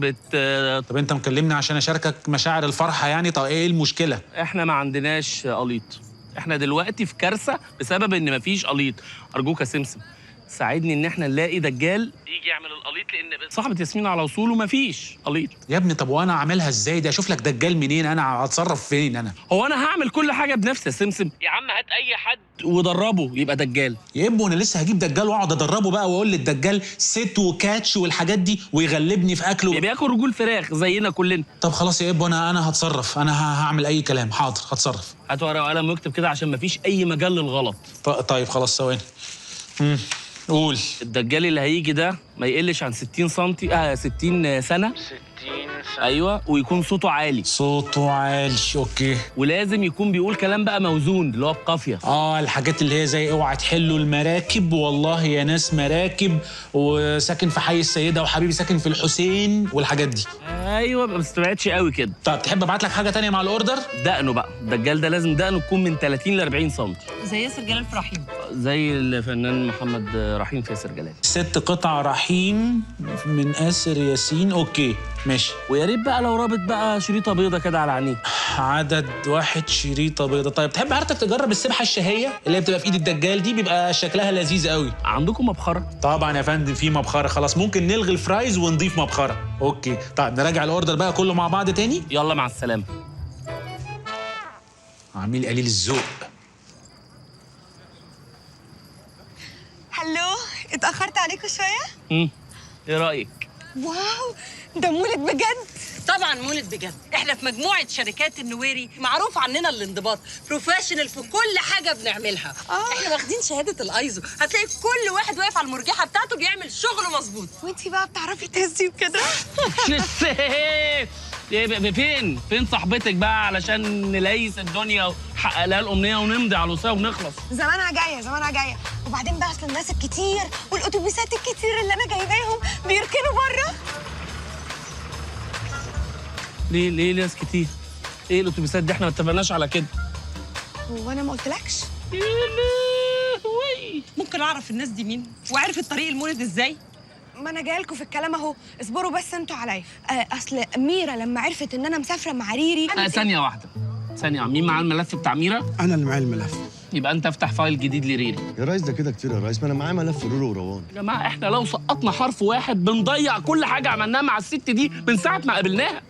طب انت مكلمني عشان اشاركك مشاعر الفرحه يعني؟ طب ايه المشكله؟ احنا ما عندناش قليط، احنا دلوقتي في كارثه بسبب ان مفيش قليط. ارجوك يا سمسم ساعدني ان احنا نلاقي دجال يجي يعمل القليط، لان صاحبة ياسمين على وصوله مفيش قليط. يا ابني طب وانا اعملها ازاي دي؟ اشوف لك دجال منين؟ انا هتصرف فين انا؟ هو انا هعمل كل حاجه بنفسي يا سمسم؟ يا عم هات اي حد ودربه يبقى دجال. يا ابني انا لسه هجيب دجال واقعد ادربه بقى واقول للدجال ست وكاتش والحاجات دي ويغلبني في اكله؟ بياكل رجول فراخ زينا كلنا. طب خلاص يا ابني انا هتصرف، انا هعمل اي كلام. حاضر هتصرف. هات ورقه وقلم واكتب كده عشان مفيش اي مجال للغلط. طيب خلاص ثواني. قول. الدجال اللي هيجي ده ما يقلش عن 60 سنتي 60 سنه. 60 سنه ايوه، ويكون صوته عالي. صوته عالي اوكي. ولازم يكون بيقول كلام بقى موزون اللي هو بقافيه. الحاجات اللي هي زي اوعى تحلوا المراكب، والله يا ناس مراكب، وساكن في حي السيده، وحبيبي ساكن في الحسين، والحاجات دي. ايوه بس ما تبعدش قوي كده. طب تحب ابعت لك حاجه تانية مع الاوردر؟ دقنه بقى، الدجال ده لازم دقنه تكون من 30 ل 40 سم، زي ياسر جلال في رحيم. زي الفنان محمد رحيم في ياسر جلال. 6 قطع رحيم من آسر ياسين. اوكي ماشي. ويا ريت بقى لو رابط بقى شريطه بيضه كده على عينيه. عدد 1 شريطه بيضه. طيب تحب حضرتك تجرب السبحه الشهيه اللي هي بتبقى في ايد الدجال دي؟ بيبقى شكلها لذيذ قوي. عندكم مبخره؟ طبعا يا فندم في مبخره. خلاص ممكن نلغي الفرايز ونضيف مبخره. اوكي طيب نراجع الاوردر بقى كله مع بعض تاني. يلا مع السلامه. عميل قليل الذوق. هلو، اتأخرت عليكم شوية؟ ايه رأيك؟ واو، ده مولد بجد؟ طبعا مولد بجد. احنا في مجموعه شركات النويري معروف عننا الانضباط، بروفيشنال في كل حاجه بنعملها. احنا واخدين شهاده الايزو، هتلاقي كل واحد واقف على المرجحه بتاعته بيعمل شغله مظبوط. وانتي بقى بتعرفي تهزي وكده؟ فين صاحبتك بقى علشان نليس الدنيا ونحقق لها الامنيه ونمضي على الوصيه ونخلص؟ زمانها جايه زمانها جايه. وبعدين بقى اصل الناس الكتير والاتوبيسات الكتير اللي انا جايباهم بيركنوا بره. ليه ناس كتير؟ ايه الاتوبيسات دي؟ احنا ما اتفقناش على كده. هو انا ما قلتلكش؟ يا لهوي، ممكن اعرف الناس دي مين وعرفت طريق المولد ازاي؟ ما انا جايه لكم في الكلام اهو، اصبروا بس انتوا عليا. اصل ميرا لما عرفت ان انا مسافره مع ريري ثانيه واحده. مين معاه الملف بتاع ميرا؟ انا اللي معايا الملف. يبقى انت افتح فايل جديد لريري. يا ريس ده كده كتير يا ريس، ما انا معايا ملف رورو وروان. يا جماعه احنا لو سقطنا حرف واحد بنضيع كل حاجه عملناها مع الست دي من ساعه ما قابلناها.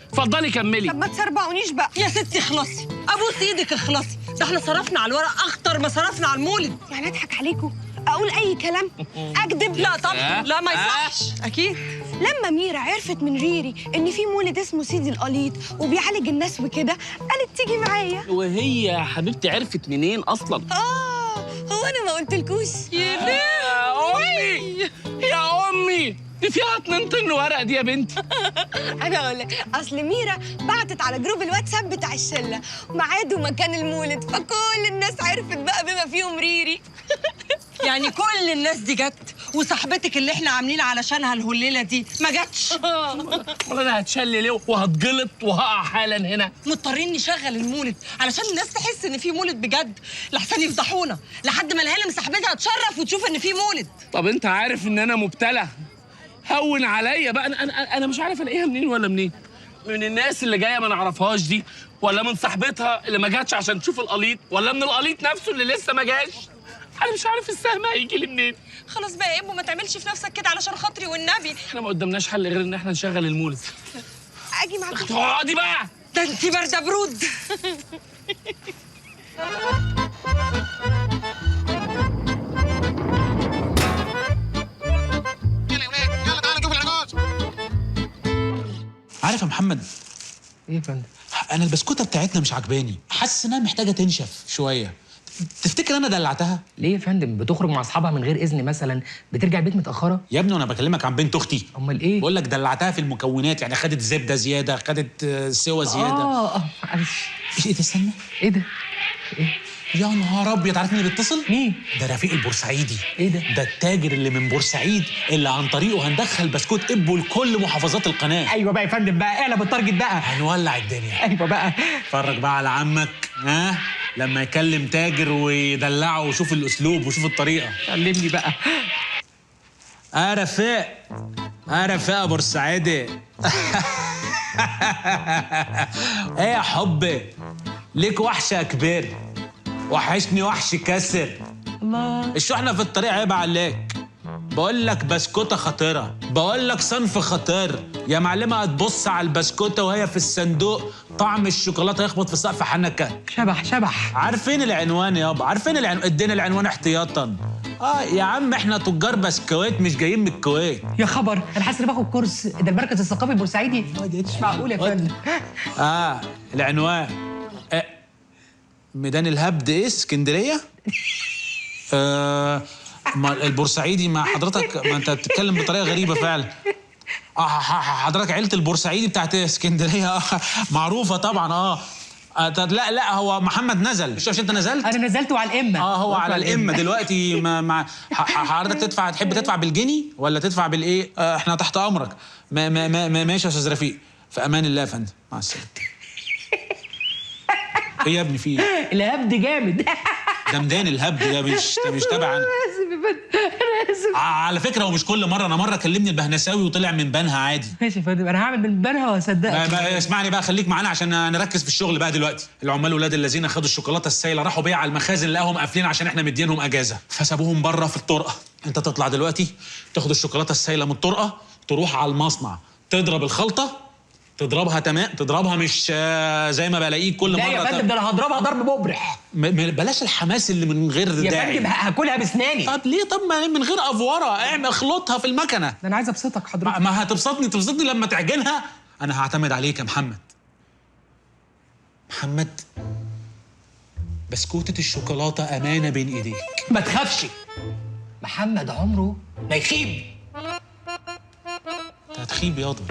اتفضلي كملي. طب ما تسربقونيش بقى يا ستي اخلصي، ابوس ايدك اخلصي. ده احنا صرفنا على الورق اخطر ما صرفنا على المولد. يعني اضحك عليكم؟ اقول اي كلام؟ اكذب؟ لا طبعا لا ما يصحش اكيد. لما ميرا عرفت من ريري ان في مولد اسمه سيدي القليط وبيعالج الناس وكده قالت تيجي معايا. وهي يا حبيبتي عرفت منين اصلا؟ هو انا ما قلتلكوش؟ يا امي يا امي، دي فيها 2 طن ورق دي يا بنتي. انا اقول لك، اصل ميرا بعتت على جروب الواتساب بتاع الشله ميعاد ومكان المولد، فكل الناس عرفت بقى بما فيهم ريري. يعني كل الناس دي جت وصاحبتك اللي احنا عاملين علشانها الهليله دي ما جاتش؟ امال انا هتشل ليه وهتجلط وهقع حالا هنا؟ مضطرين نشغل المولد علشان الناس تحس ان في مولد بجد، لحسن يفضحونا لحد ما الهانم صاحبتها تشرف وتشوف ان في مولد. طب انت عارف ان انا مبتلى؟ هون عليا بقى. انا مش عارف الاقيها منين ولا منين. من الناس اللي جايه ما نعرفهاش دي، ولا من صاحبتها اللي ما جاتش عشان تشوف القليط، ولا من القليط نفسه اللي لسه ما جاش. انا مش عارف السهم هيجي لي منين. خلاص بقى يا ابو ما تعملش في نفسك كده علشان خاطري والنبي. احنا ما قدامناش حل غير ان احنا نشغل المولد. اجي معاكم؟ اقعدي بقى، ده انتي بارده برود. عارف يا محمد ايه يا فندم؟ انا البسكوته بتاعتنا مش عجباني، حاسس انها محتاجه تنشف شويه. تفتكر انا دلعتها؟ ليه يا فندم؟ بتخرج مع اصحابها من غير اذن مثلا؟ بترجع البيت متاخره؟ يا ابني وانا بكلمك عن بنت اختي. امال ايه؟ بقول لك دلعتها في المكونات، يعني خدت زبده زياده، خدت سوا زياده. معلش. ايه ده؟ استنى، ايه ده؟ ايه؟ يا نهار ابيض، عارف مين اللي بيتصل؟ مين؟ ده رفيق البورسعيدي. ايه ده؟ ده التاجر اللي من بورسعيد اللي عن طريقه هندخل بسكوت ابو لكل محافظات القناه. ايوه بقى يا فندم بقى، اعلى بالتارجت بقى. هنولع الدنيا. ايوه بقى. اتفرج بقى على عمك لما يكلم تاجر ويدلعه وشوف الاسلوب وشوف الطريقه. علمني بقى. رفاق رفاق بورسعيدي. ايه يا حبي، ليك وحشه يا كبير، وحشني وحش كسر. الله، الشحنه في الطريق عيب عليك. بقول لك بسكوته خطيره، بقول لك صنف خطير يا معلمه. هتبص على البسكوته وهي في الصندوق طعم الشوكولاته يخبط في سقف حنكه. شبح. عارفين العنوان يابا، عارفين العنوان. ادينا العنوان احتياطا. يا عم احنا تجار بسكويت مش جايين من الكويت. يا خبر، انا حاسس اني باخد كورس. ده المركز الثقافي البورسعيدي. مش معقول يا فندم. العنوان ميدان الهبد اسكندريه. البورسعيدي مع حضرتك، ما انت بتتكلم بطريقه غريبه فعلا. حضرتك عيله البورسعيدي بتاعت اسكندريه معروفه طبعا. لا هو محمد نزل. مش انت نزلت؟ انا نزلت على الامه. هو على الامه دلوقتي. مع حضرتك تدفع، تحب تدفع بالجنيه ولا تدفع بالايه؟ احنا تحت امرك. ماشي يا استاذ رفيق، في امان الله يا فندم، مع السلامه. ايه يا ابني في ايه؟ الهبد جامد. ده مدان الهبد ده مش تبع انا. اسف يا فندم، انا اسف. على فكره هو مش كل مره، انا مره كلمني البهنساوي وطلع من بنها عادي. ماشي يا فندم، انا هعمل من بنها وهصدقك. اسمعني بقى، خليك معانا عشان نركز في الشغل بقى دلوقتي. العمال ولاد الذين خدوا الشوكولاته السايله راحوا بيها على المخازن، لقاهم قافلين عشان احنا مدينهم اجازه، فسابوهم بره في الطرقه. انت تطلع دلوقتي تاخد الشوكولاته السايله من الطرقه، تروح على المصنع تضرب الخلطه، تضربها تمام، تضربها مش زي ما بلاقيك كل مره. لا يا فندم، ده انا هضربها ضرب مبرح. بلاش الحماس اللي من غير داعي يا فندم هاكلها بسناني. طب ليه؟ طب ما من غير افوره، اعمل اخلطها في المكنه. ده انا عايز ابسطك حضرتك. ما تبسطني لما تعجنها. انا هعتمد عليك يا محمد. محمد، بسكوتة الشوكولاتة أمانة بين إيديك. ما تخافش، محمد عمره ما يخيب. أنت هتخيب ياضا.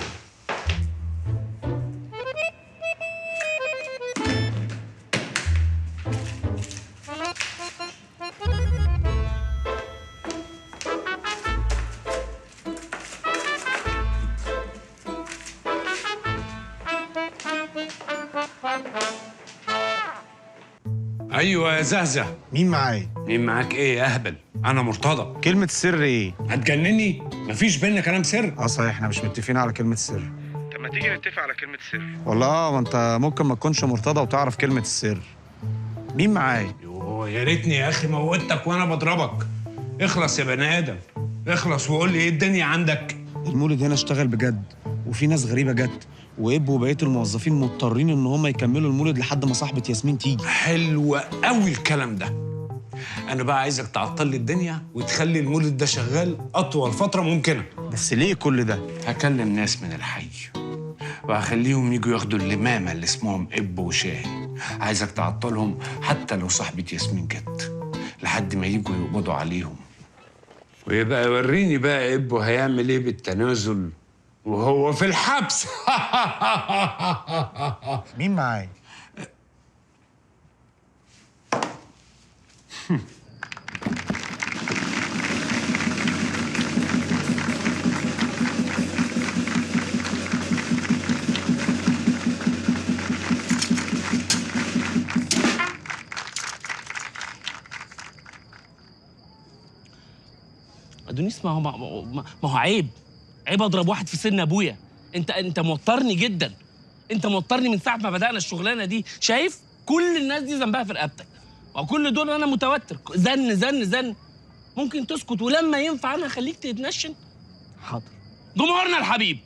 ايوه يا زهزه. مين معايا؟ مين معاك ايه يا اهبل؟ انا مرتضى. كلمة السر ايه؟ هتجنني؟ مفيش بينا كلام سر. صحيح احنا مش متفقين على كلمة السر. طب ما تيجي نتفق على كلمة السر. والله ما انت ممكن ما تكونش مرتضى وتعرف كلمة السر. مين معايا؟ يوه يا ريتني يا اخي موتك وانا بضربك. اخلص يا بني ادم، اخلص وقول لي ايه الدنيا عندك. المولد هنا اشتغل بجد، وفي ناس غريبة جت، وإب وبقية الموظفين مضطرين إن هم يكملوا المولد لحد ما صاحبة ياسمين تيجي. حلو قوي الكلام ده. أنا بقى عايزك تعطل لي الدنيا وتخلي المولد ده شغال أطول فترة ممكنة. بس ليه كل ده؟ هكلم ناس من الحي وهخليهم يجوا ياخدوا اللمامة اللي اسمهم إب وشاهي. عايزك تعطلهم حتى لو صاحبة ياسمين جت لحد ما يجوا يقبضوا عليهم. ويبقى وريني بقى إب هيعمل إيه بالتنازل وهو في الحبس. مين معايا؟ ادونيس، ما هو عيب اضرب واحد في سن ابويا. انت موترني جدا. انت موترني من ساعه ما بدانا الشغلانه دي. شايف كل الناس دي ذنبها في رقبتك، وكل دول انا متوتر. زن زن زن. ممكن تسكت ولما ينفع انا اخليك تتنشن. حاضر. جمهورنا الحبيب،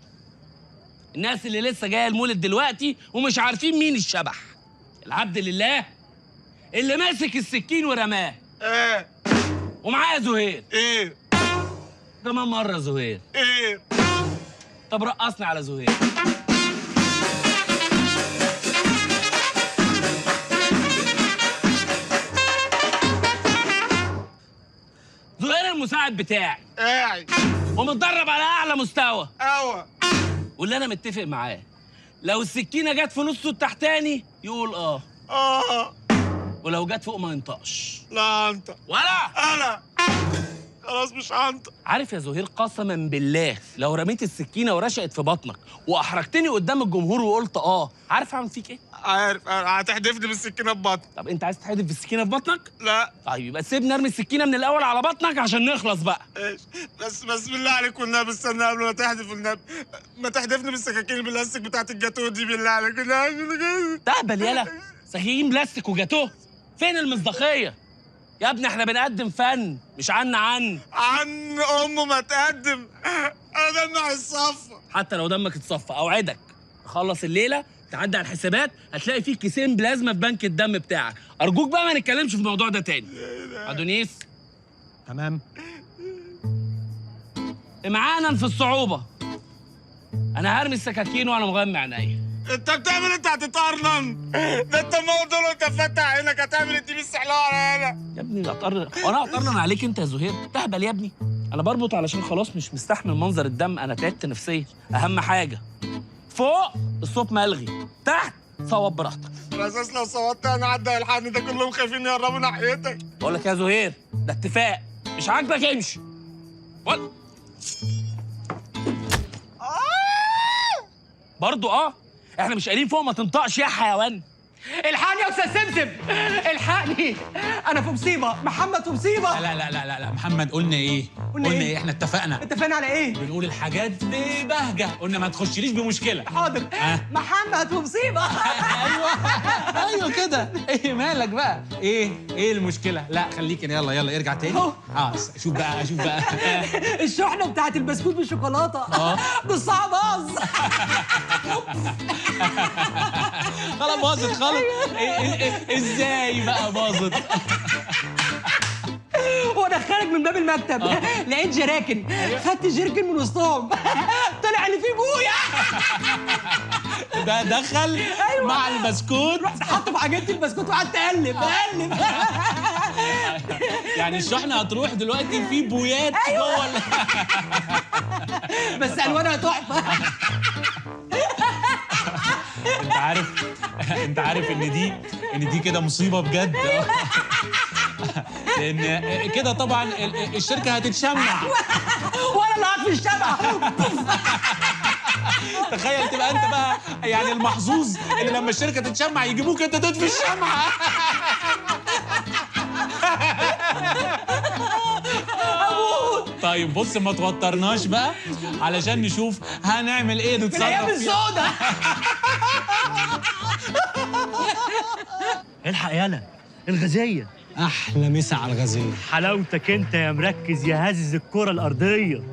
الناس اللي لسه جايه المولد دلوقتي ومش عارفين مين الشبح، العبد لله اللي ماسك السكين ورماه. ايه؟ ومعاه زهير. ايه؟ كمان مره زهير. ايه؟ طب رقصني على زهير. زهير المساعد بتاعي قاعد ومتدرب على اعلى مستوى. ايوه. واللي انا متفق معاه لو السكينه جت في نصه التحتاني يقول اه، ولو جت فوق ما ينطقش. لا انت ولا انا خلاص مش هنطق. عارف يا زهير، قسما بالله لو رميت السكينه ورشقت في بطنك واحرجتني قدام الجمهور وقلت عارف اعمل فيك ايه؟ عارف هتحدفني بالسكينه في بطني. طب انت عايز تحدف بالسكينه في بطنك؟ لا. طيب يبقى سيبني ارمي السكينه من الاول على بطنك عشان نخلص بقى. ايش؟ بس بالله عليك والنبي استنى قبل ما تحدف النبي، ما تحدفني بالسكاكين البلاستيك بتاعت الجاتوه دي بالله عليك. تهبل يالا، سكاكين بلاستيك وجاتوه؟ فين المصداقيه؟ يا ابني احنا بنقدم فن مش عن امه ما تقدم. انا دمي هيتصفى. حتى لو دمك اتصفى اوعدك اخلص الليله تعدي على الحسابات هتلاقي فيه كيسين بلازما في بنك الدم بتاعك. ارجوك بقى ما نتكلمش في الموضوع ده تاني. ادونيس تمام. معانا في الصعوبه. انا هرمي السكاكين وانا مغمى عينيا. انت بتعمل انت هتطرنن. ده انت موت دول وانت فاتح عينك هتعمل الدين السحلوه انا. يا ابني وانا هطرنن عليك انت يا زهير؟ تهبل يا ابني. انا بربط علشان خلاص مش مستحمل منظر الدم. انا تعبت نفسيا. اهم حاجه فوق الصوت ملغي، تحت صوت براحتك. على اساس لو صوتت انا عدى الحقني ده كلهم خايفين يقربوا ناحيتك. بقول لك يا زهير ده اتفاق، مش عاجبك امشي. برضو احنا مش قايلين فوق ما تنطقش يا حيوان؟ الحقني يا استاذ سمسم، الحقني، انا في مصيبه، محمد في مصيبه. لا لا لا لا لا محمد، قلنا ايه؟ قلنا ايه؟ احنا اتفقنا على ايه؟ بنقول الحاجات ببهجه، قلنا ما تخشليش بمشكله. حاضر. محمد في مصيبه. ايوه كده. ايه مالك بقى؟ ايه المشكله؟ لا خليك، يلا ارجع تاني. شوف بقى الشحنه بتاعت البسكوت بالشوكولاته نصها باظ. خلاص باظت خالص. ازاي بقى باظت؟ وانا خارج من باب المكتب لقيت جراكن، خدت جيركن من وسطهم، طلع اللي فيه بويا. ده دخل مع البسكوت، رحت حاطه في عجينه البسكوت وقعدت اقلب. يعني الشحنه هتروح دلوقتي في بويات جوه بس الوانها تحفه. انت عارف ان دي كده مصيبه بجد. لان كده طبعا الشركه هتتشمع. وانا اللي قاعد في الشمعه. تخيل تبقى انت بقى يعني المحظوظ اللي لما الشركه تتشمع يجيبوك انت تطفي الشمعه. طيب بص، ما توترناش بقى علشان نشوف هنعمل ايه، نتصرف. الايام السوداء. الحق يالا الغازيه. احلى مسا على الغازيه. حلاوتك انت يا مركز يا هزز الكره الارضيه.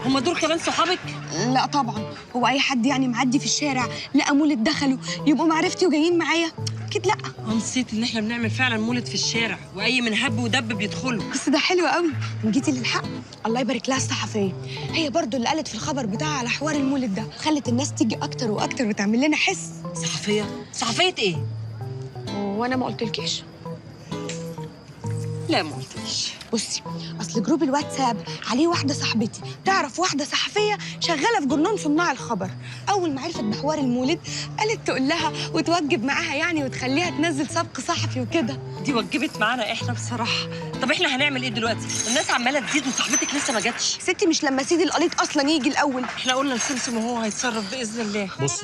هما دول كمان صحابك؟ لا طبعا، هو اي حد يعني معدي في الشارع لقى مولد دخلوا يبقوا معرفتي وجايين معايا؟ اكيد لا. نسيت ان احنا بنعمل فعلا مولد في الشارع، واي من هب ودب بيدخلوا. بس ده حلو قوي. ان جيتي للحق، الله يبارك لها الصحفيه، هي برضو اللي قالت في الخبر بتاعها على حوار المولد ده، خلت الناس تيجي اكتر واكتر وتعمل لنا حس. صحفيه ايه؟ وانا ما قلتلكيش؟ لا ما قلتليش. بصي، اصل جروب الواتساب عليه واحده صاحبتي تعرف واحده صحفيه شغاله في جرنان صناع الخبر. اول ما عرفت بحوار المولد قالت تقول لها وتوجب معاها يعني وتخليها تنزل سبق صحفي وكده. دي وجبت معانا احنا بصراحه. طب احنا هنعمل ايه دلوقتي؟ الناس عماله تزيد وصاحبتك لسه ما جاتش. ستي مش لما سيدي القليط اصلا يجي الاول. احنا قلنا لسمسم وهو هيتصرف باذن الله. بص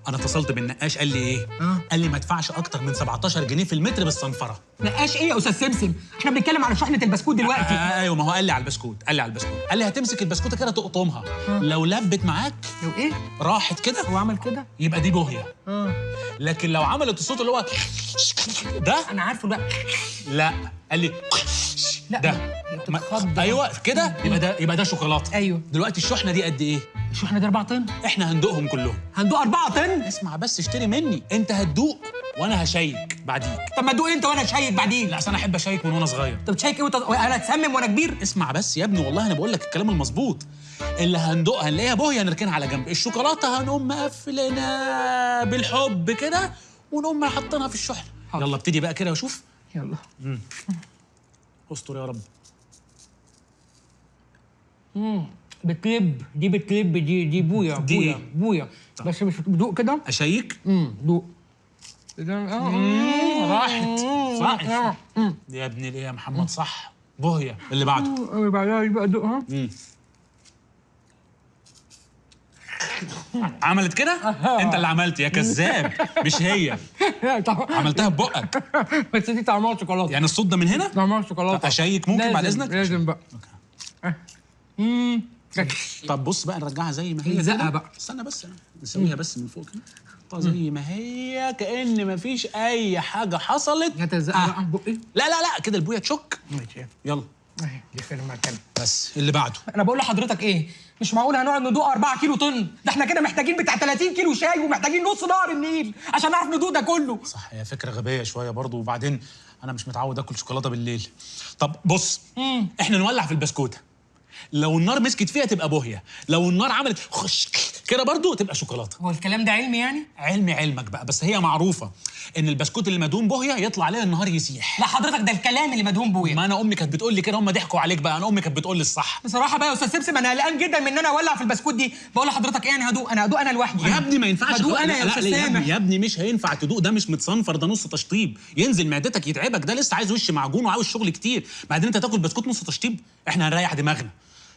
انا اتصلت بالنقاش، قال لي ايه؟ قال لي ما ادفعش اكتر من 17 جنيه في المتر بالصنفره. نقاش ايه يا استاذ سمسم؟ احنا بنتكلم على شحنه البسكوت دلوقتي. ايوه ما هو قال لي على البسكوت، قال لي هتمسك البسكوته كده تقطمها، لو لبت معاك، لو ايه؟ راحت كده، هو عمل كده يبقى دي بوهيه. لكن لو عملت الصوت اللي هو ده، انا عارفه بقى. لا قال لي لا ده ايوه كده، يبقى ده شوكولاته. ايوه. دلوقتي الشحنه دي قد ايه؟ الشحنه دي 4 طن. احنا هندوقهم كلهم. هندوق 4 طن؟ اسمع بس، اشتري مني، انت هتدوق وانا هشيك بعديك. طب ما تدوق انت وانا اشيك بعدين. لا اصل انا احب اشيك من وانا صغير. طب تشيك ايه انا اتسمم وانا كبير؟ اسمع بس يا ابني، والله انا بقول لك الكلام المظبوط. اللي هندوقها هنلاقيها بوهيه نركنها على جنب، الشوكولاته هنقوم مقفلينها بالحب كده ونقوم حاطينها في الشحنه. يلا ابتدي بقى كده وشوف. يلا. استر يا رب. بتلب دي بويا. بس مش دوق كده. اشيك؟ دوق. راحت يا ابني ليه يا محمد؟ صح، بوهيه. اللي بعده يبقى دوقها. عملت كده؟ انت اللي عملت يا كذاب، مش هي. عملتها ببقك. بس دي طعمها شوكولاته. يعني الصوت ده من هنا؟ طعمها شوكولاته. اشيك ممكن بعد اذنك؟ لازم بقى. طب بص بقى نرجعها زي ما هي. زقها بقى. استنى بس نسويها بس من فوق كده. زي ما هي، كأن ما فيش اي حاجه حصلت. هتلزقها بقى بقي؟ لا كده البويه تشك. ماشي يلا. دي خير المكان. بس اللي بعده. انا بقول لحضرتك ايه؟ مش معقول هنقعد ندوق 4 كيلو طن، ده احنا كده محتاجين بتاع 30 كيلو شاي ومحتاجين نص نهر النيل عشان نعرف ندوق ده كله. صح، هي فكره غبيه شويه برضه، وبعدين انا مش متعود اكل شوكولاته بالليل. طب بص، احنا نولع في البسكوته، لو النار مسكت فيها تبقى بوهيه، لو النار عملت خش كده برضه تبقى شوكولاته. هو الكلام ده علمي يعني؟ علمك بقى، بس هي معروفه ان البسكوت اللي مدهون بوهيه يطلع عليه النهار يسيح. لا حضرتك، ده الكلام اللي مدهون بوهيه. ما انا امي كانت بتقول لي كده، هم ضحكوا عليك بقى، انا امي كانت بتقول لي الصح. بصراحه بقى يا استاذ سمسم انا قلقان جدا من ان انا اولع في البسكوت دي. بقول لحضرتك ايه، انا هدوق انا لوحدي. يا ابني ما ينفعش هدوق انا يا استاذ سامح. يا ابني مش هينفع تدوق، ده مش متصنفر، ده نص تشطيب، ينزل معدتك يتعبك، ده لسه عايز وش معجون وعاوز شغل كتير. بعدين انت تاكل بسكوت نص تشطيب؟ احنا هنريح دماغنا.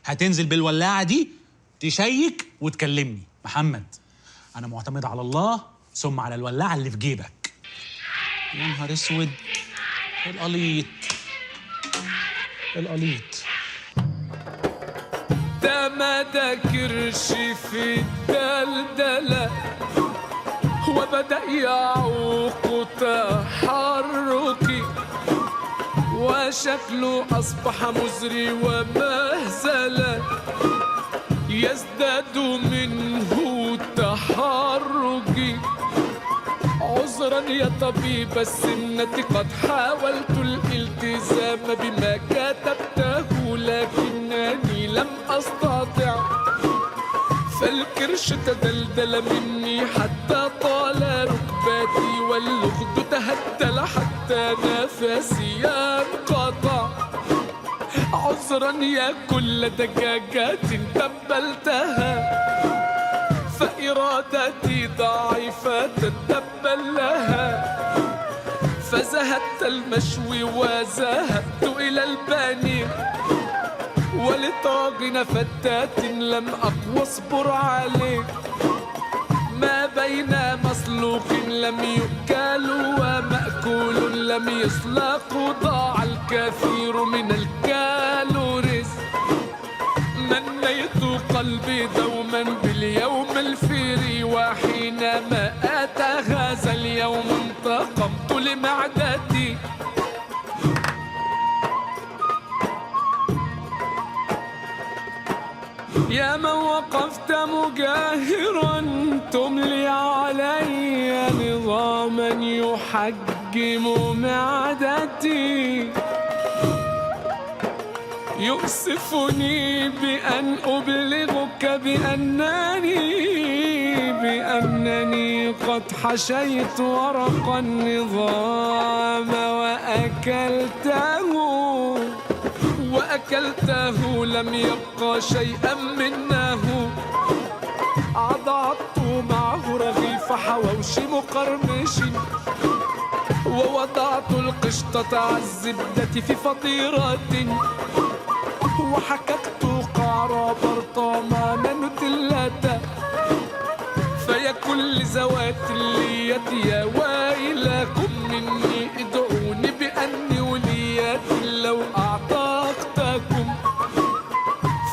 هتنزل بالولاعه دي تشيك وتكلمني. محمد انا معتمد على الله ثم على الولاعه اللي في جيبك. يا نهار اسود، القليط القليط ده ما ذاكرش في الدلدله وبدأ يعوق تحركي وشكله أصبح مزري ومهزلا يزداد منه تحركي. عذرا يا طبيب السمنة قد حاولت الالتزام بما كتبته لكنني لم أستطع، فالكرش تدلدل مني حتى طال ركباتي واللغد تهدل حتى نفسي انقطع. عذرا يا كل دجاجات تبلتها فإرادتي ضعيفة تتبل لها، فزهدت المشوي وذهبت إلى البانيه ولطاغن فتات لم أقوى اصبر عليه. ما بين مسلوق لم يؤكل ومأكول لم يسلق ضاع الكثير من الكالوريز. منيت قلبي دوما باليوم الفيري وحينما أتى هذا اليوم انتقمت لمعدتي. يا من وقفت مجاهرا تملي علي نظاما يحجم معدتي، يؤسفني بأن أبلغك بأنني قد حشيت ورق النظام وأكلته لم يبقى شيئا منه. عضعت معه رغيف حواوش مقرمش ووضعت القشطة على الزبدة في فطيرة وحككت قعر برطمان نوتيلاتا. فيا كل ذوات الليات يا ويلكم مني ادعوني بأني وليات لو أعتقتكم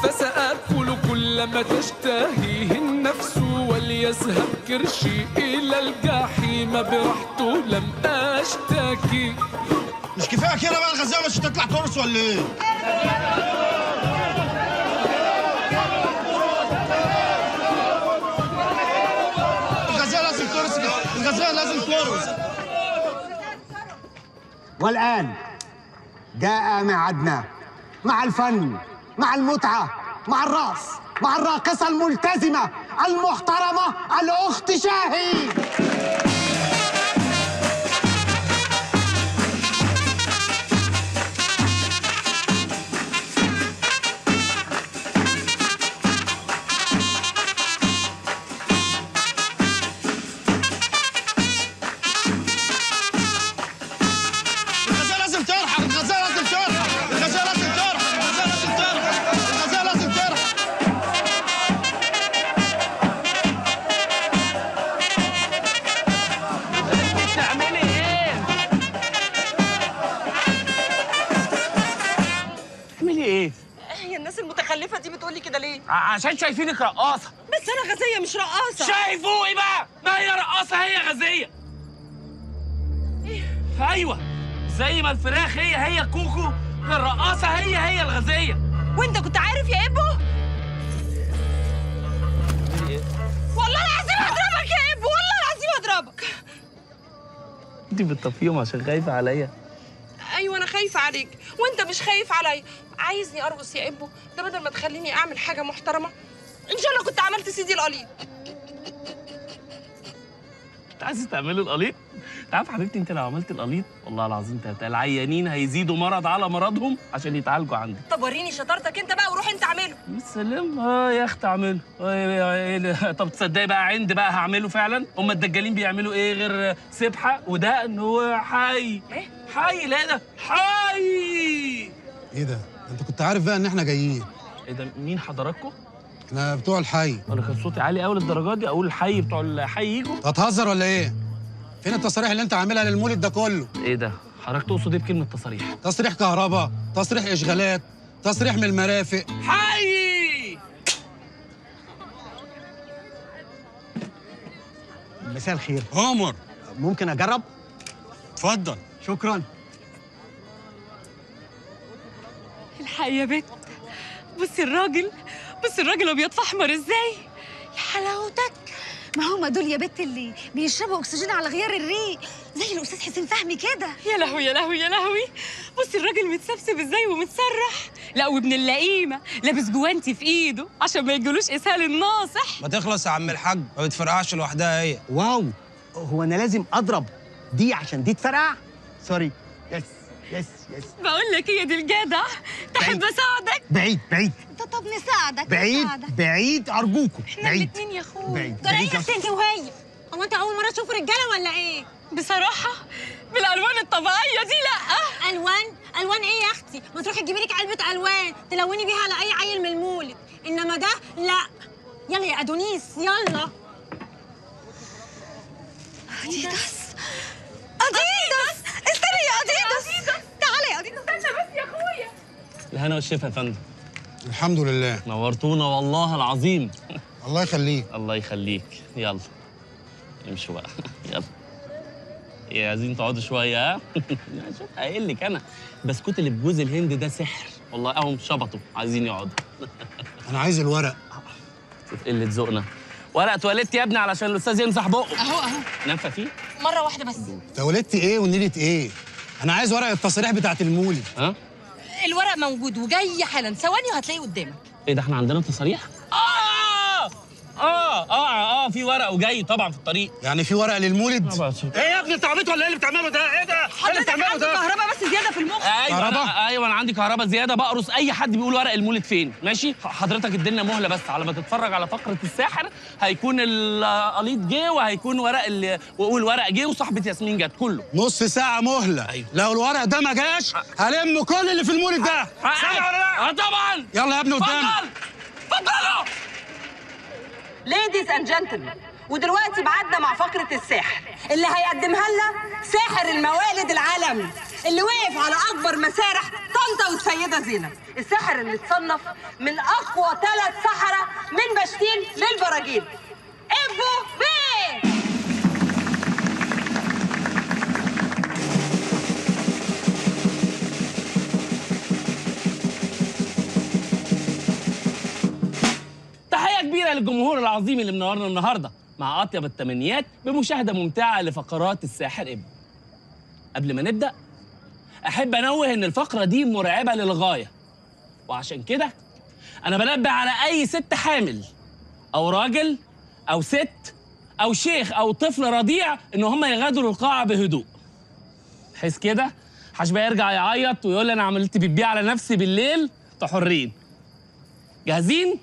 فسأكل كل ما تشتهيه النفس وليذهب كرشي إلى الجحيم برحته لم أشتكي. مش كفايه كده بقى الغزاله مش هتطلع ترس ولا ايه؟ الغزاله لازم ترس، الغزاله لازم ترس. والآن جاء موعدنا مع الفن، مع المتعة، مع الرقص، مع الراقصة الملتزمة المحترمة الأخت شاهي. المتخلفه دي بتقولي كده ليه؟ عشان شايفينك رقاصه. بس انا غازيه مش رقاصه. شايفوا ايه بقى؟ ما هي رقاصه هي غازيه. ايوه، زي ما الفراخ هي كوكو، الرقاصه هي الغازيه. وانت كنت عارف يا ابو؟ والله العظيم هضربك يا ابو، والله العظيم هضربك. انت بتطفيهم عشان خايفه عليا؟ ايوه انا خايفه عليك وانت مش خايف عليا. عايزني ارقص يا ابو؟ ده بدل ما تخليني اعمل حاجه محترمه ان شاء الله كنت عملت سيدي القليط. انت عايز تعملي القليط؟ انت عارف حبيبتي انت لو عملت القليط والله العظيم العيانين هيزيدوا مرض على مرضهم عشان يتعالجوا عندي. طب وريني شطارتك انت بقى وروح انت اعمله. بالسلام. يا اخت اعمله. طب تصدقي بقى عندي بقى هعمله فعلا. هم الدجالين بيعملوا ايه غير سبحه ودقن وحي؟ ايه؟ حي. لا ده حي. ايه ده؟ انت كنت عارف بقى ان احنا جايين؟ ايه ده؟ مين حضراتكم؟ احنا بتوع الحي. انا كان صوتي عالي قوي للدرجه دي؟ اقول الحي بتوع الحي يجوا؟ هتهزر ولا ايه؟ فين التصاريح اللي انت عاملها للمولد ده كله؟ ايه ده؟ حضرتك تقصد ايه بكلمه تصاريح؟ تصريح كهرباء، تصريح اشغالات، تصريح من المرافق. حي! مساء الخير. عمر ممكن اجرب؟ اتفضل. شكرا. الحق يا بت، بصي الراجل، بصي الراجل ابيض في احمر ازاي. يا حلاوتك، ما هم دول يا بت اللي بيشربوا اكسجين على غيار الريق زي الاستاذ حسين فهمي كده. يا لهوي يا لهوي يا لهوي، بصي الراجل متسبسب ازاي ومتسرح. لا وابن اللئيمه لابس جوانتي في ايده عشان ما يجيلوش اسهال الناصح. ما تخلص يا عم الحاج، ما بتفرقعش لوحدها هي. واو، هو انا لازم اضرب دي عشان دي تفرقع؟ سوري. يس يس يس. بقول لك هي دي الجدع، تحب اساعدك؟ بعيد بعيد طب نساعدك بعيد نساعدك. بعيد ارجوكم. احنا بعيد الاثنين يا اخويا. بعيد ترى ايه بعيد. انت وهي؟ هو انت اول مره تشوف رجاله ولا ايه؟ بصراحه بالالوان الطبيعيه دي لا. الوان ايه يا اختي؟ ما تروحي تجيبي لك علبه الوان تلوني بيها على اي عيل من المولد، انما ده لا. يلا يا ادونيس يلا. اديداس اديداس، استني يا اديداس، تعالي يا اديداس. استنى بس يا اخويا. الهنا والشفا يا فندم. الحمد لله. نورتونا والله العظيم. الله يخليك. الله يخليك. يلا امشوا بقى. يلا. ايه عايزين تقعدوا شويه؟ ها؟ شوف قايل لك انا بسكوت اللي بجوز الهند ده سحر والله. اهم شبطوا عايزين يقعدوا. انا عايز الورق. شوف قله ذوقنا. ورق تواليت يا ابني علشان الاستاذ يمسح بقه. اهو نفى فيه مره واحده بس. تولدتي ايه ونيلة ايه؟ انا عايز ورق التصريح بتاعت المولد. ها؟ الورق موجود وجاي حالا، ثواني وهتلاقيه قدامك. ايه ده؟ احنا عندنا تصاريح؟ في ورق وجاي طبعا في الطريق. يعني في ورق للمولد؟ ايه يا ابني انت عبيط ولا ايه اللي بتعمله ده؟ ايه ده؟ ايه اللي بتعمله ده؟ كهرباء بس زياده في المخ. ايوه انا عندي كهرباء زياده، بقرص اي حد بيقول ورق المولد فين. ماشي حضرتك ادينا مهله بس على ما تتفرج على فقره الساحر. هيكون القليط جه وهيكون ورق جه وصاحبه ياسمين جت كله. نص ساعه مهله. أيوة. لو الورق ده ما جاش هلم كل اللي في المولد ده. سامع ولا لا؟ طبعا. يلا يا ابني قدامي. اتفضلوا. ليديز اند جنتلمان، ودلوقتي بعدنا مع فقرة الساحر اللي هيقدمها لنا ساحر الموالد العالمي اللي وقف على أكبر مسارح طنطا والسيدة زينب، الساحر اللي اتصنف من أقوى 3 سحرة من بشتين للبراجيل. إبو بيه. تحية كبيرة للجمهور العظيم اللي منورنا النهارده مع أطيب التمنيات بمشاهدة ممتعة لفقرات الساحر إبو. قبل ما نبدأ أحب أنوه إن الفقرة دي مرعبة للغاية، وعشان كده أنا بنبه على أي ست حامل أو راجل أو ست أو شيخ أو طفل رضيع إن هم يغادروا القاعة بهدوء، بحيث كده حشبة يرجع يعيط ويقول لي أنا عملت بيبي على نفسي بالليل. أنتوا حرين. جاهزين؟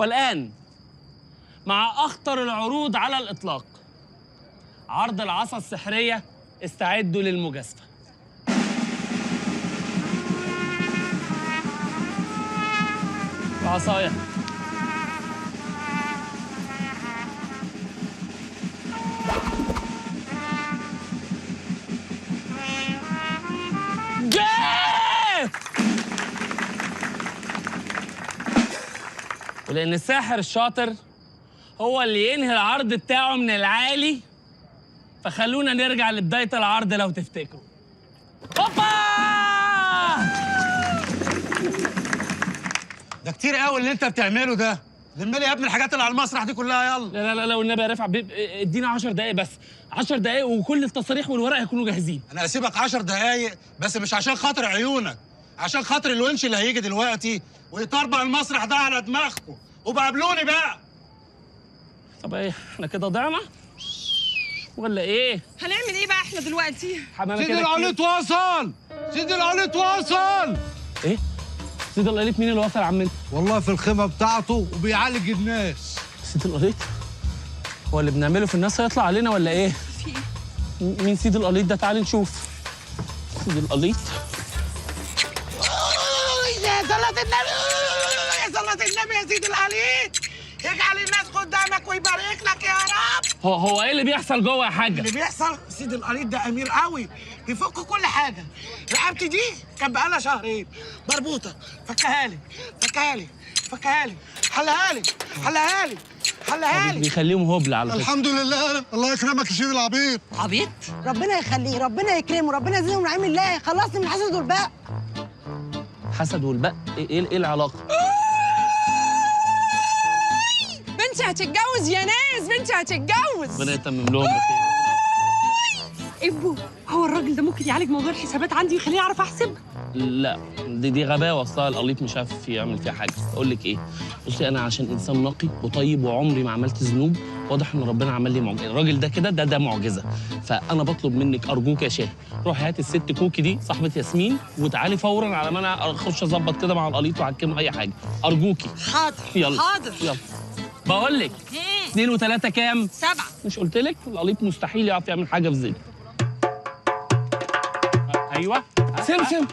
والآن مع أخطر العروض على الإطلاق، عرض العصا السحرية. استعدوا للمجازفة. العصاية ولأن الساحر الشاطر هو اللي ينهي العرض بتاعه من العالي، فخلونا نرجع لبداية العرض لو تفتكروا. هوبا! ده كتير قوي اللي انت بتعمله ده. لملي يا ابني الحاجات اللي على المسرح دي كلها يلا. لا لا لا والنبي يا رفعت، ادينا 10 دقايق بس، 10 دقايق وكل التصاريح والورق يكونوا جاهزين. انا هسيبك 10 دقايق بس مش عشان خاطر عيونك، عشان خاطر الونش اللي هيجي دلوقتي ويطربع المسرح ده على دماغكم، وبقابلوني بقى. طب ايه، احنا كده ضعنا ولا ايه؟ هنعمل ايه بقى احنا دلوقتي؟ سيدي العليط وصل! سيدي العليط وصل! ايه؟ سيدي القليط مين اللي وصل يا عم انت؟ والله في الخيمه بتاعته وبيعالج الناس. سيدي القليط؟ هو اللي بنعمله في الناس هيطلع علينا ولا ايه؟ في ايه؟ مين سيدي القليط ده؟ تعالي نشوف. سيدي القليط يا صلاة النبي، يا صلاة النبي يا سيدي القليط، يجعل الناس قدامك ويبارك لك يا رب. هو ايه اللي بيحصل جوه يا حاجه؟ اللي بيحصل سيدي القليط ده امير قوي، بيفك كل حاجه. رقبتي دي كان بقالها شهرين مربوطه، فكها لي فكها لي فكها لي، حلها لي حلها لي حلها لي. بيخليهم هبل على فكره. الحمد لله، الله يكرمك يا سيدي العبيط. عبيط؟ ربنا يخليه، ربنا يكرمه، ربنا يزيده من نعيم الله، خلصني من الحسد والباء. حسد والبق؟ ايه العلاقه؟ بنتي هتتجوز يا ناس، بنتي هتتجوز. ربنا يتمم لهم بخير. ابو، هو الراجل ده ممكن يعالج موضوع الحسابات عندي ويخليني اعرف احسب؟ لا دي غباوه اصلا، القليط مش عارف يعمل فيها حاجه. اقول لك ايه، بصي انا عشان انسان نقي وطيب وعمري ما عملت ذنوب، واضح ان ربنا عمل لي معجزه. الراجل ده كده ده معجزه، فانا بطلب منك ارجوك يا شاه، روحي هاتي الست كوكي دي صاحبه ياسمين وتعالي فورا على ما انا اخش اظبط كده مع القليط واحكمه اي حاجه ارجوكي. حاضر يلا حاضر. يلا. بقول لك 2 و3 كام؟ 7. مش قلت لك القليط مستحيل يعرف يعمل حاجه في زي. ايوه سمسم.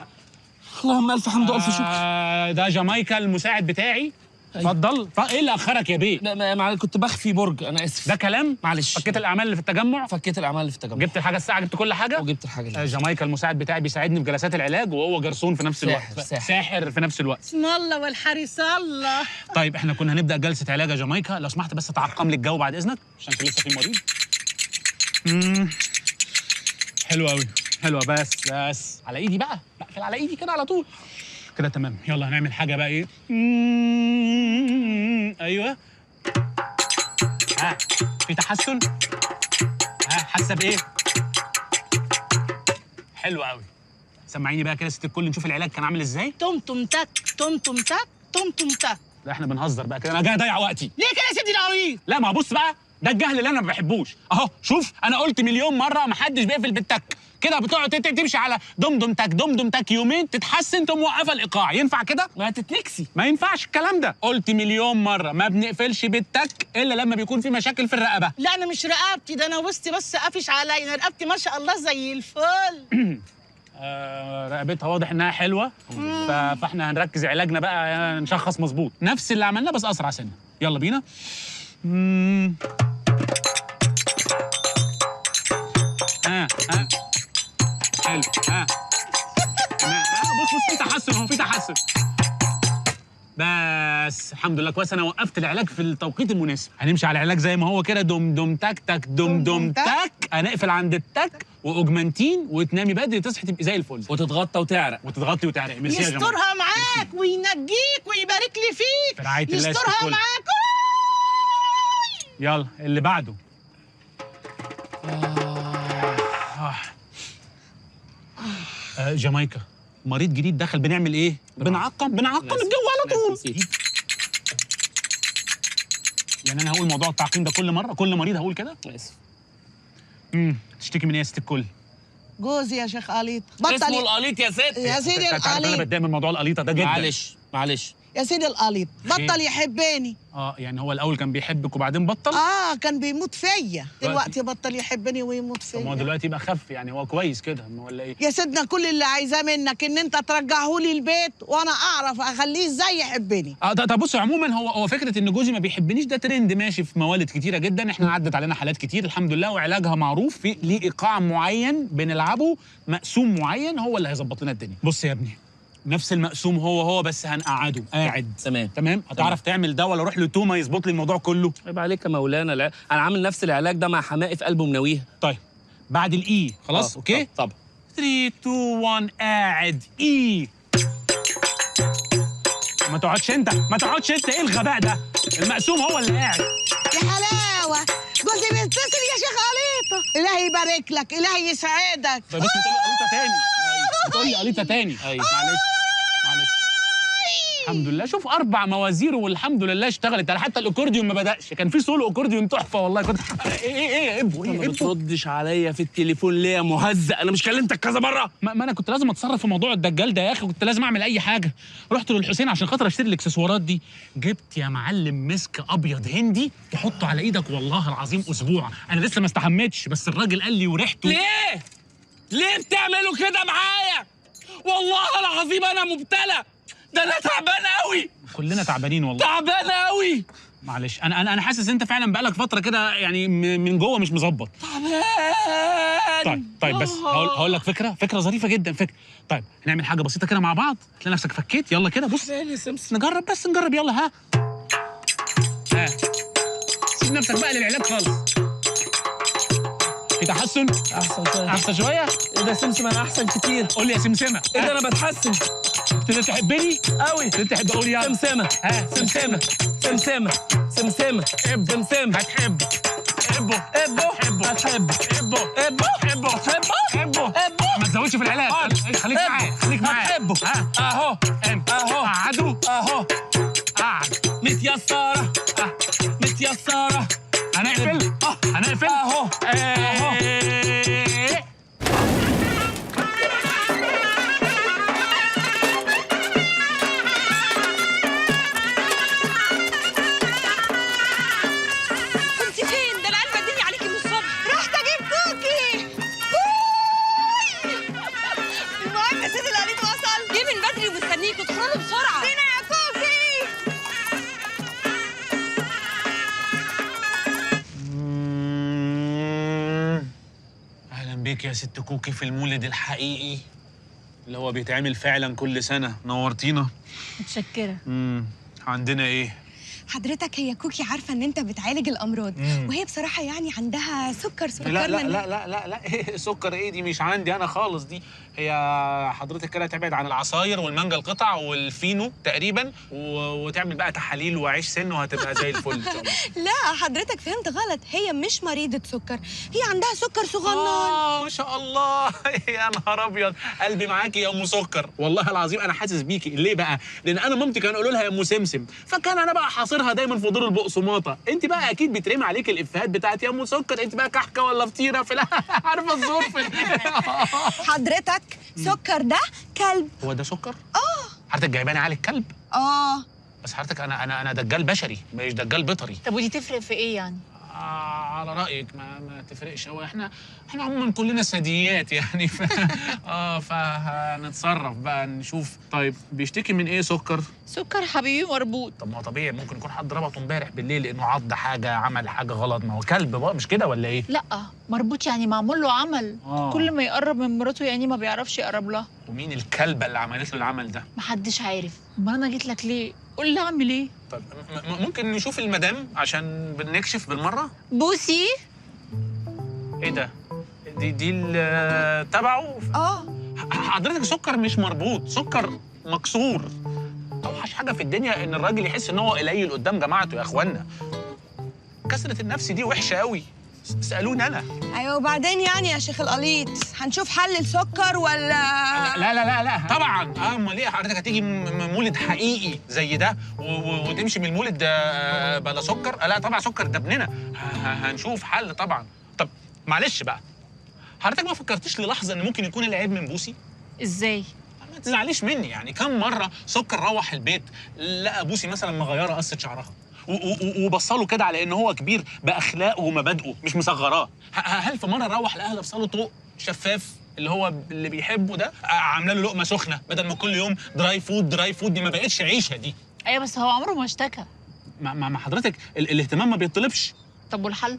اللهم الف حمد والف شكر. ده جامايكا المساعد بتاعي. اتفضل. ايه اللي اخرك يا بيه؟ لا معلش كنت بخفي برج، انا اسف. ده كلام؟ معلش. فكيت الاعمال اللي في التجمع؟ فكيت الاعمال اللي في التجمع. جبت الحاجه الساعه، جبت كل حاجه؟ وجبت الحاجه اللي جامايكا المساعد بتاعي بيساعدني في جلسات العلاج، وهو جرسون في نفس الوقت. ساحر في نفس الوقت. اسم الله والحريص الله. طيب احنا كنا هنبدا جلسه علاج يا جامايكا، لو سمحت بس تعقم لي الجو بعد اذنك عشان في لسه في مريض. حلوه قوي حلوه. بس على ايدي بقى، بقفل على ايدي كده على طول كده. تمام. يلا هنعمل حاجه بقى. ايه؟ ايوه. في تحسن؟ حاسه بايه؟ حلو قوي. سمعيني بقى كده ست الكل، نشوف العلاج كان عامل ازاي. تم تك تم تك تم تك. لا احنا بنهزر بقى كده، انا جاي اضيع وقتي. ليه كده يا سيدي القليط؟ لا ما بص بقى، ده الجهل اللي انا ما بحبوش. اهو شوف، انا قلت مليون مره ما حدش بيقفل بالتك كده، بتقعد تمشي على دم تك يومين تتحسن تقوم موقفه الايقاع. ينفع كده؟ ما تتنكسي. ما ينفعش الكلام ده. قلت مليون مره ما بنقفلش بالتك الا لما بيكون في مشاكل في الرقبه. لا انا مش رقبتي، ده انا وسطي بس قافش عليا، رقبتي ما شاء الله زي الفل. رقبتها واضح انها حلوه، فاحنا هنركز علاجنا بقى، نشخص مظبوط نفس اللي عملناه بس اسرع سنه. يلا بينا. حلو. بص في تحسن اهو، في تحسن. بس الحمد لله كويس، انا وقفت العلاج في التوقيت المناسب. هنمشي على العلاج زي ما هو كده، دم تك دم تك. هنقفل عند التك واوجمانتين، وتنامي بدري تصحي تبقي زي الفل، وتتغطى وتعرق. ميرسي يا جماعه. يسترها معاك وينجيك ويبارك لي فيك. في رعايه الله. يسترها معاك. يلا اللي بعده. جامايكا مريض جديد دخل، بنعمل ايه؟ بنعقم الجو على طول. يعني انا هقول موضوع التعقيم ده كل مره، كل مريض هقول كده؟ اسف. تشتكي من ايه يا ست الكل؟ جوزي يا شيخ قليط. اسمه القليط يا ست. يا سيدي انا القليط. بتضايق من موضوع القليطه ده جدا. معلش يا سيدي القليط بطل يحبني. يعني هو الاول كان بيحبك وبعدين بطل؟ كان بيموت فيا، دلوقتي بطل يحبني ويموت فيا. طب ما هو دلوقتي بقى خف، يعني هو كويس كده ولا ايه؟ يا سيدنا كل اللي عايزاه منك ان انت ترجعه لي البيت وانا اعرف اخليه ازاي يحبني. طب بص، عموما هو فكره ان جوزي ما بيحبنيش ده ترند ماشي في موالد كتيره جدا، احنا عدت علينا حالات كتير الحمد لله وعلاجها معروف، في ليه ايقاع معين بنلعبه، مقسوم معين هو اللي هيظبط لنا الدنيا. بص يا ابني، نفس المقسوم هو بس هنقعده قاعد. تمام هتعرف تعمل ده ولا اروح لتوما يظبط لي الموضوع كله؟ عيب عليك يا مولانا، انا عامل نفس العلاج ده مع حمائي في قلبه منويه. طيب بعد الاي خلاص اوكي؟ طب 3 2 1 قاعد اي. ما تقعدش انت ايه الغباء ده؟ المقسوم هو اللي قاعد. يا حلاوه جوزي بيتصل يا شيخ قليطه، الهي يبارك لك، الهي يسعدك. طيب بس بتقول لي قليطه تاني. معلش الحمد لله، شوف 4 موازير والحمد لله اشتغلت، انا حتى الاكورديون ما بدأش، كان في سولو اكورديون تحفه والله. كنت ايه يا ابو ما بتردش عليا في التليفون ليه يا مهزأ؟ انا مش كلمتك كذا مره. ما انا كنت لازم اتصرف في موضوع الدجال ده يا اخي، كنت لازم اعمل اي حاجه. رحت للحسين عشان خاطر اشتري الاكسسوارات دي، جبت يا معلم مسك ابيض هندي تحطه على ايدك والله العظيم اسبوع، انا لسه ما استحميتش بس الراجل قال لي وريحته. ليه بتعملوا كده معايا؟ والله العظيم انا مبتلى، ده انا تعبان قوي. كلنا تعبانين والله. تعبان قوي. معلش انا حاسس انت فعلا بقالك فتره كده يعني من جوه مش مظبط. تعبان. طيب بس هقول لك فكره ظريفه جدا. طيب هنعمل حاجه بسيطه كده مع بعض، تلاقي نفسك فكيت. يلا كده بص نجرب يلا. ها سيب نفسك بقى للعلاج خالص. في تحسن؟ احسن شويه. ايه ده سمسمه؟ انا احسن كتير. قول لي يا سمسمه. ايه ده انا بتحسن. ابتديت تحبني قوي. ابتديت تحب. قول يلا سمسمه. سمسمه هتحب. ما تزودش في العلاج. خليك معايا. هتحبه. اهو قعدوا. قعد. متيسره. هنقفل. اهو. بيك يا ست كوكي في المولد الحقيقي اللي هو بيتعمل فعلا كل سنة. نورتينا. متشكرة. عندنا ايه؟ حضرتك هي كوكي عارفة ان انت بتعالج الامراض، وهي بصراحة يعني عندها سكر. لا ايه سكر ايه؟ دي مش عندي انا خالص دي. هي حضرتك كده تبعد عن العصاير والمانجا القطع والفينو تقريبا وتعمل بقى تحاليل وعيش سن وهتبقى زي الفل ان شاء الله. لا حضرتك فهمت غلط، هي مش مريضة سكر، هي عندها سكر صغنن. ما شاء الله. يا نهار ابيض، قلبي معاكي يا ام سكر والله العظيم. انا حاسس بيكي. ليه بقى؟ لان انا مامتي كانوا يقولوا لها يا ام سمسم، فكان انا بقى حاصرها دايما في دور البقسماطه. انت بقى اكيد بيترمي عليك الافيهات بتاعت يا ام سكر، انت بقى كحكه ولا فطيره في عارفه الظروف. حضرتك سكر ده كلب. هو ده سكر؟ حضرتك جايباني على الكلب؟ بس حضرتك انا دجال بشري مش دجال بيطري. طب ودي تفرق في ايه يعني؟ على رايك ما تفرقش قوي. احنا عموما كلنا ثدييات يعني فهنتصرف بقى نشوف. طيب بيشتكي من ايه سكر؟ سكر حبيبي مربوط. طب ما هو طبيعي، ممكن يكون حد ربطه امبارح بالليل لانه عض حاجه، عمل حاجه غلط. ما هو كلب بقى مش كده ولا ايه؟ لا مربوط يعني معمول له عمل. كل ما يقرب من مراته يعني ما بيعرفش يقرب لها. ومين الكلبه اللي عملت له العمل ده؟ محدش عارف. امال انا جيت لك ليه؟ قول لي اعمل ايه؟ طب ممكن نشوف المدام عشان بنكشف بالمره؟ بوسي. ايه ده؟ دي اللي تبعه؟ حضرتك سكر مش مربوط، سكر مكسور. اوحش حاجه في الدنيا ان الراجل يحس ان هو قليل قدام جماعته يا اخوانا. كسرة النفس دي وحشه قوي. اسالوني انا. ايوه وبعدين يعني يا شيخ القليط هنشوف حل السكر ولا؟ لا طبعا. امال ايه حضرتك هتيجي مولد حقيقي زي ده وتمشي من المولد بلا سكر؟ لا طبعا سكر ده ابننا. هنشوف حل طبعا. طب معلش بقى، حضرتك ما فكرتش للحظه ان ممكن يكون العيب من بوسي؟ ازاي؟ ما تزعليش مني، يعني كم مره سكر روح البيت لقى بوسي مثلا مغيره قصه شعرها وبصله كده على ان هو كبير باخلاقه ومبادئه مش مصغراه. هل في مره روح لقاها لابسه له طوق شفاف اللي هو اللي بيحبه ده، عامله له لقمه سخنه بدل ما كل يوم دراي فود دراي فود؟ دي ما بقتش عيشه دي. ايوه بس هو عمره ما اشتكى. ما حضرتك الاهتمام ما بيطلبش. طب والحل؟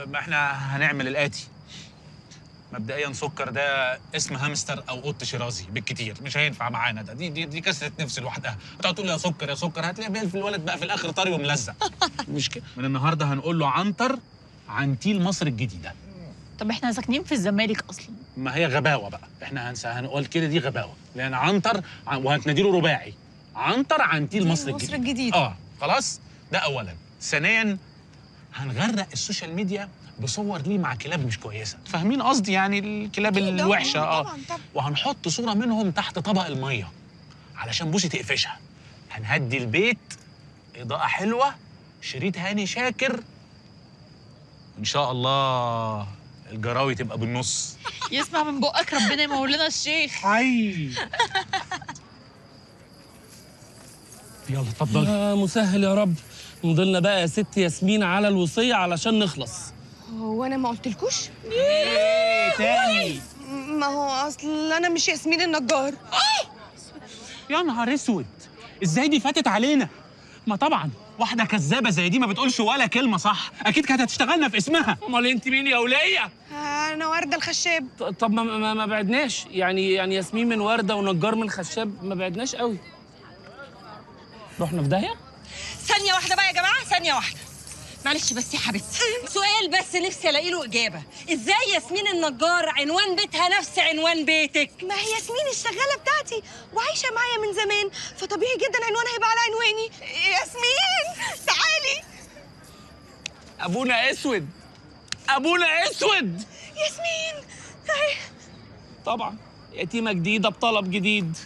ما احنا هنعمل الاتي. مبدئيا سكر ده اسم هامستر او قط شيرازي بالكتير، مش هينفع معانا ده. دي كسره نفس لوحدها، هتقعد تقول يا سكر يا سكر، هتلاقي في الولد بقى في الاخر طري وملزق. مش كده؟ من النهارده هنقول له عنتر عنتيل مصر الجديده. طب احنا ساكنين في الزمالك اصلا. ما هي غباوه بقى، احنا هنقول كده دي غباوه، لان عنتر وهتنادي له رباعي عنتر عنتيل مصر الجديده. خلاص؟ ده اولا. ثانيا هنغرق السوشيال ميديا بصور ليه مع كلاب مش كويسه، فاهمين قصدي؟ يعني الكلاب الوحشه. طبعا. وهنحط صوره منهم تحت طبق الميه علشان بوسي تقفشها. هنهدي البيت، اضاءه حلوه، شريط هاني شاكر، ان شاء الله الجراوي تبقى بالنص. يسمع من بقك ربنا يمول لنا الشيخ. حي. يلا اتفضلي. يا مسهل يا رب. نضلنا بقى يا ست ياسمين على الوصيه علشان نخلص. هو انا ما قلتلكوش؟ ايه تاني؟ ما هو اصل انا مش ياسمين النجار. يا نهار اسود، ازاي دي فاتت علينا؟ ما طبعا واحده كذابه زي دي ما بتقولش ولا كلمه صح، اكيد كانت هتشتغلنا في اسمها. امال انت مين يا وليه؟ انا ورده الخشاب. طب ما بعدناش، يعني ياسمين من ورده ونجار من خشاب، ما بعدناش قوي. رحنا في داهيه؟ ثانيه واحده بقى يا جماعه، ثانيه واحده معلش بس يا حبيبتي، سؤال بس نفسي الاقي له اجابه. ازاي ياسمين النجار عنوان بيتها نفس عنوان بيتك؟ ما هي ياسمين الشغاله بتاعتي وعايشه معايا من زمان، فطبيعي جدا عنوانها هيبقى على عنواني. ياسمين تعالي. ابونا اسود، ابونا اسود. ياسمين تعالي. طبعا يتيمه جديده بطلب جديد.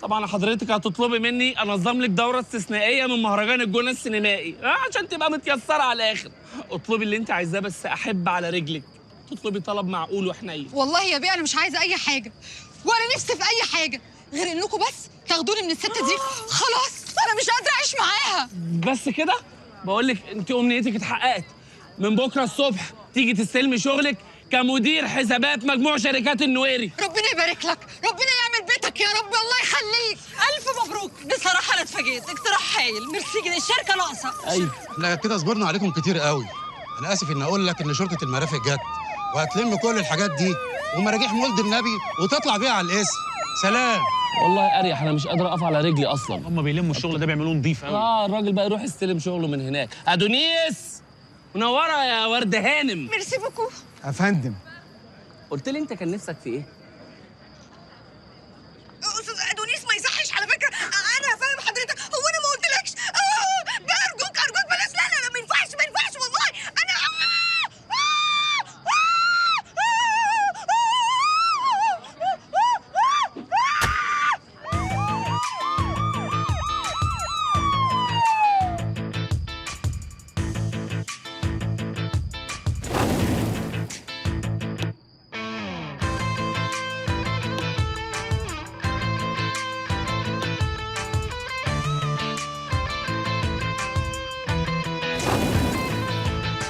طبعا حضرتك هتطلبي مني انظم لك دوره استثنائيه من مهرجان الجونه السينمائي عشان تبقى متيسره على الاخر. اطلبي اللي انت عايزاه بس احب على رجلك. تطلبي طلب معقول وحنين. والله يا بيه انا مش عايزه اي حاجه ولا نفسي في اي حاجه غير انكم بس تاخدوني من الست دي. خلاص انا مش قادره اعيش معاها. بس كده؟ بقول لك انت امنيتك اتحققت. من بكره الصبح تيجي تستلمي شغلك كمدير حسابات مجموع شركات النويري. ربنا يبارك لك، ربنا يعمل بيتك يا رب، الله يخليك. الف مبروك. بصراحه انا اتفاجئت، اقتراح هايل. ميرسي جدا، الشركه ناقصه. ايوه احنا كده صبرنا عليكم كتير قوي. انا اسف ان اقول لك ان شرطه المرافق جت وهتلم كل الحاجات دي ومراجيح مولد النبي وتطلع بيها على الاسم. سلام. والله اريح، انا مش قادر اقف على رجلي اصلا. هم بيلموا الشغل ده بيعملوه نضيف قوي. الراجل بقى يروح يستلم شغله من هناك. ادونيس منوره يا ورده هانم. ميرسي بوكو. يا فندم قلت لي انت كان نفسك في ايه؟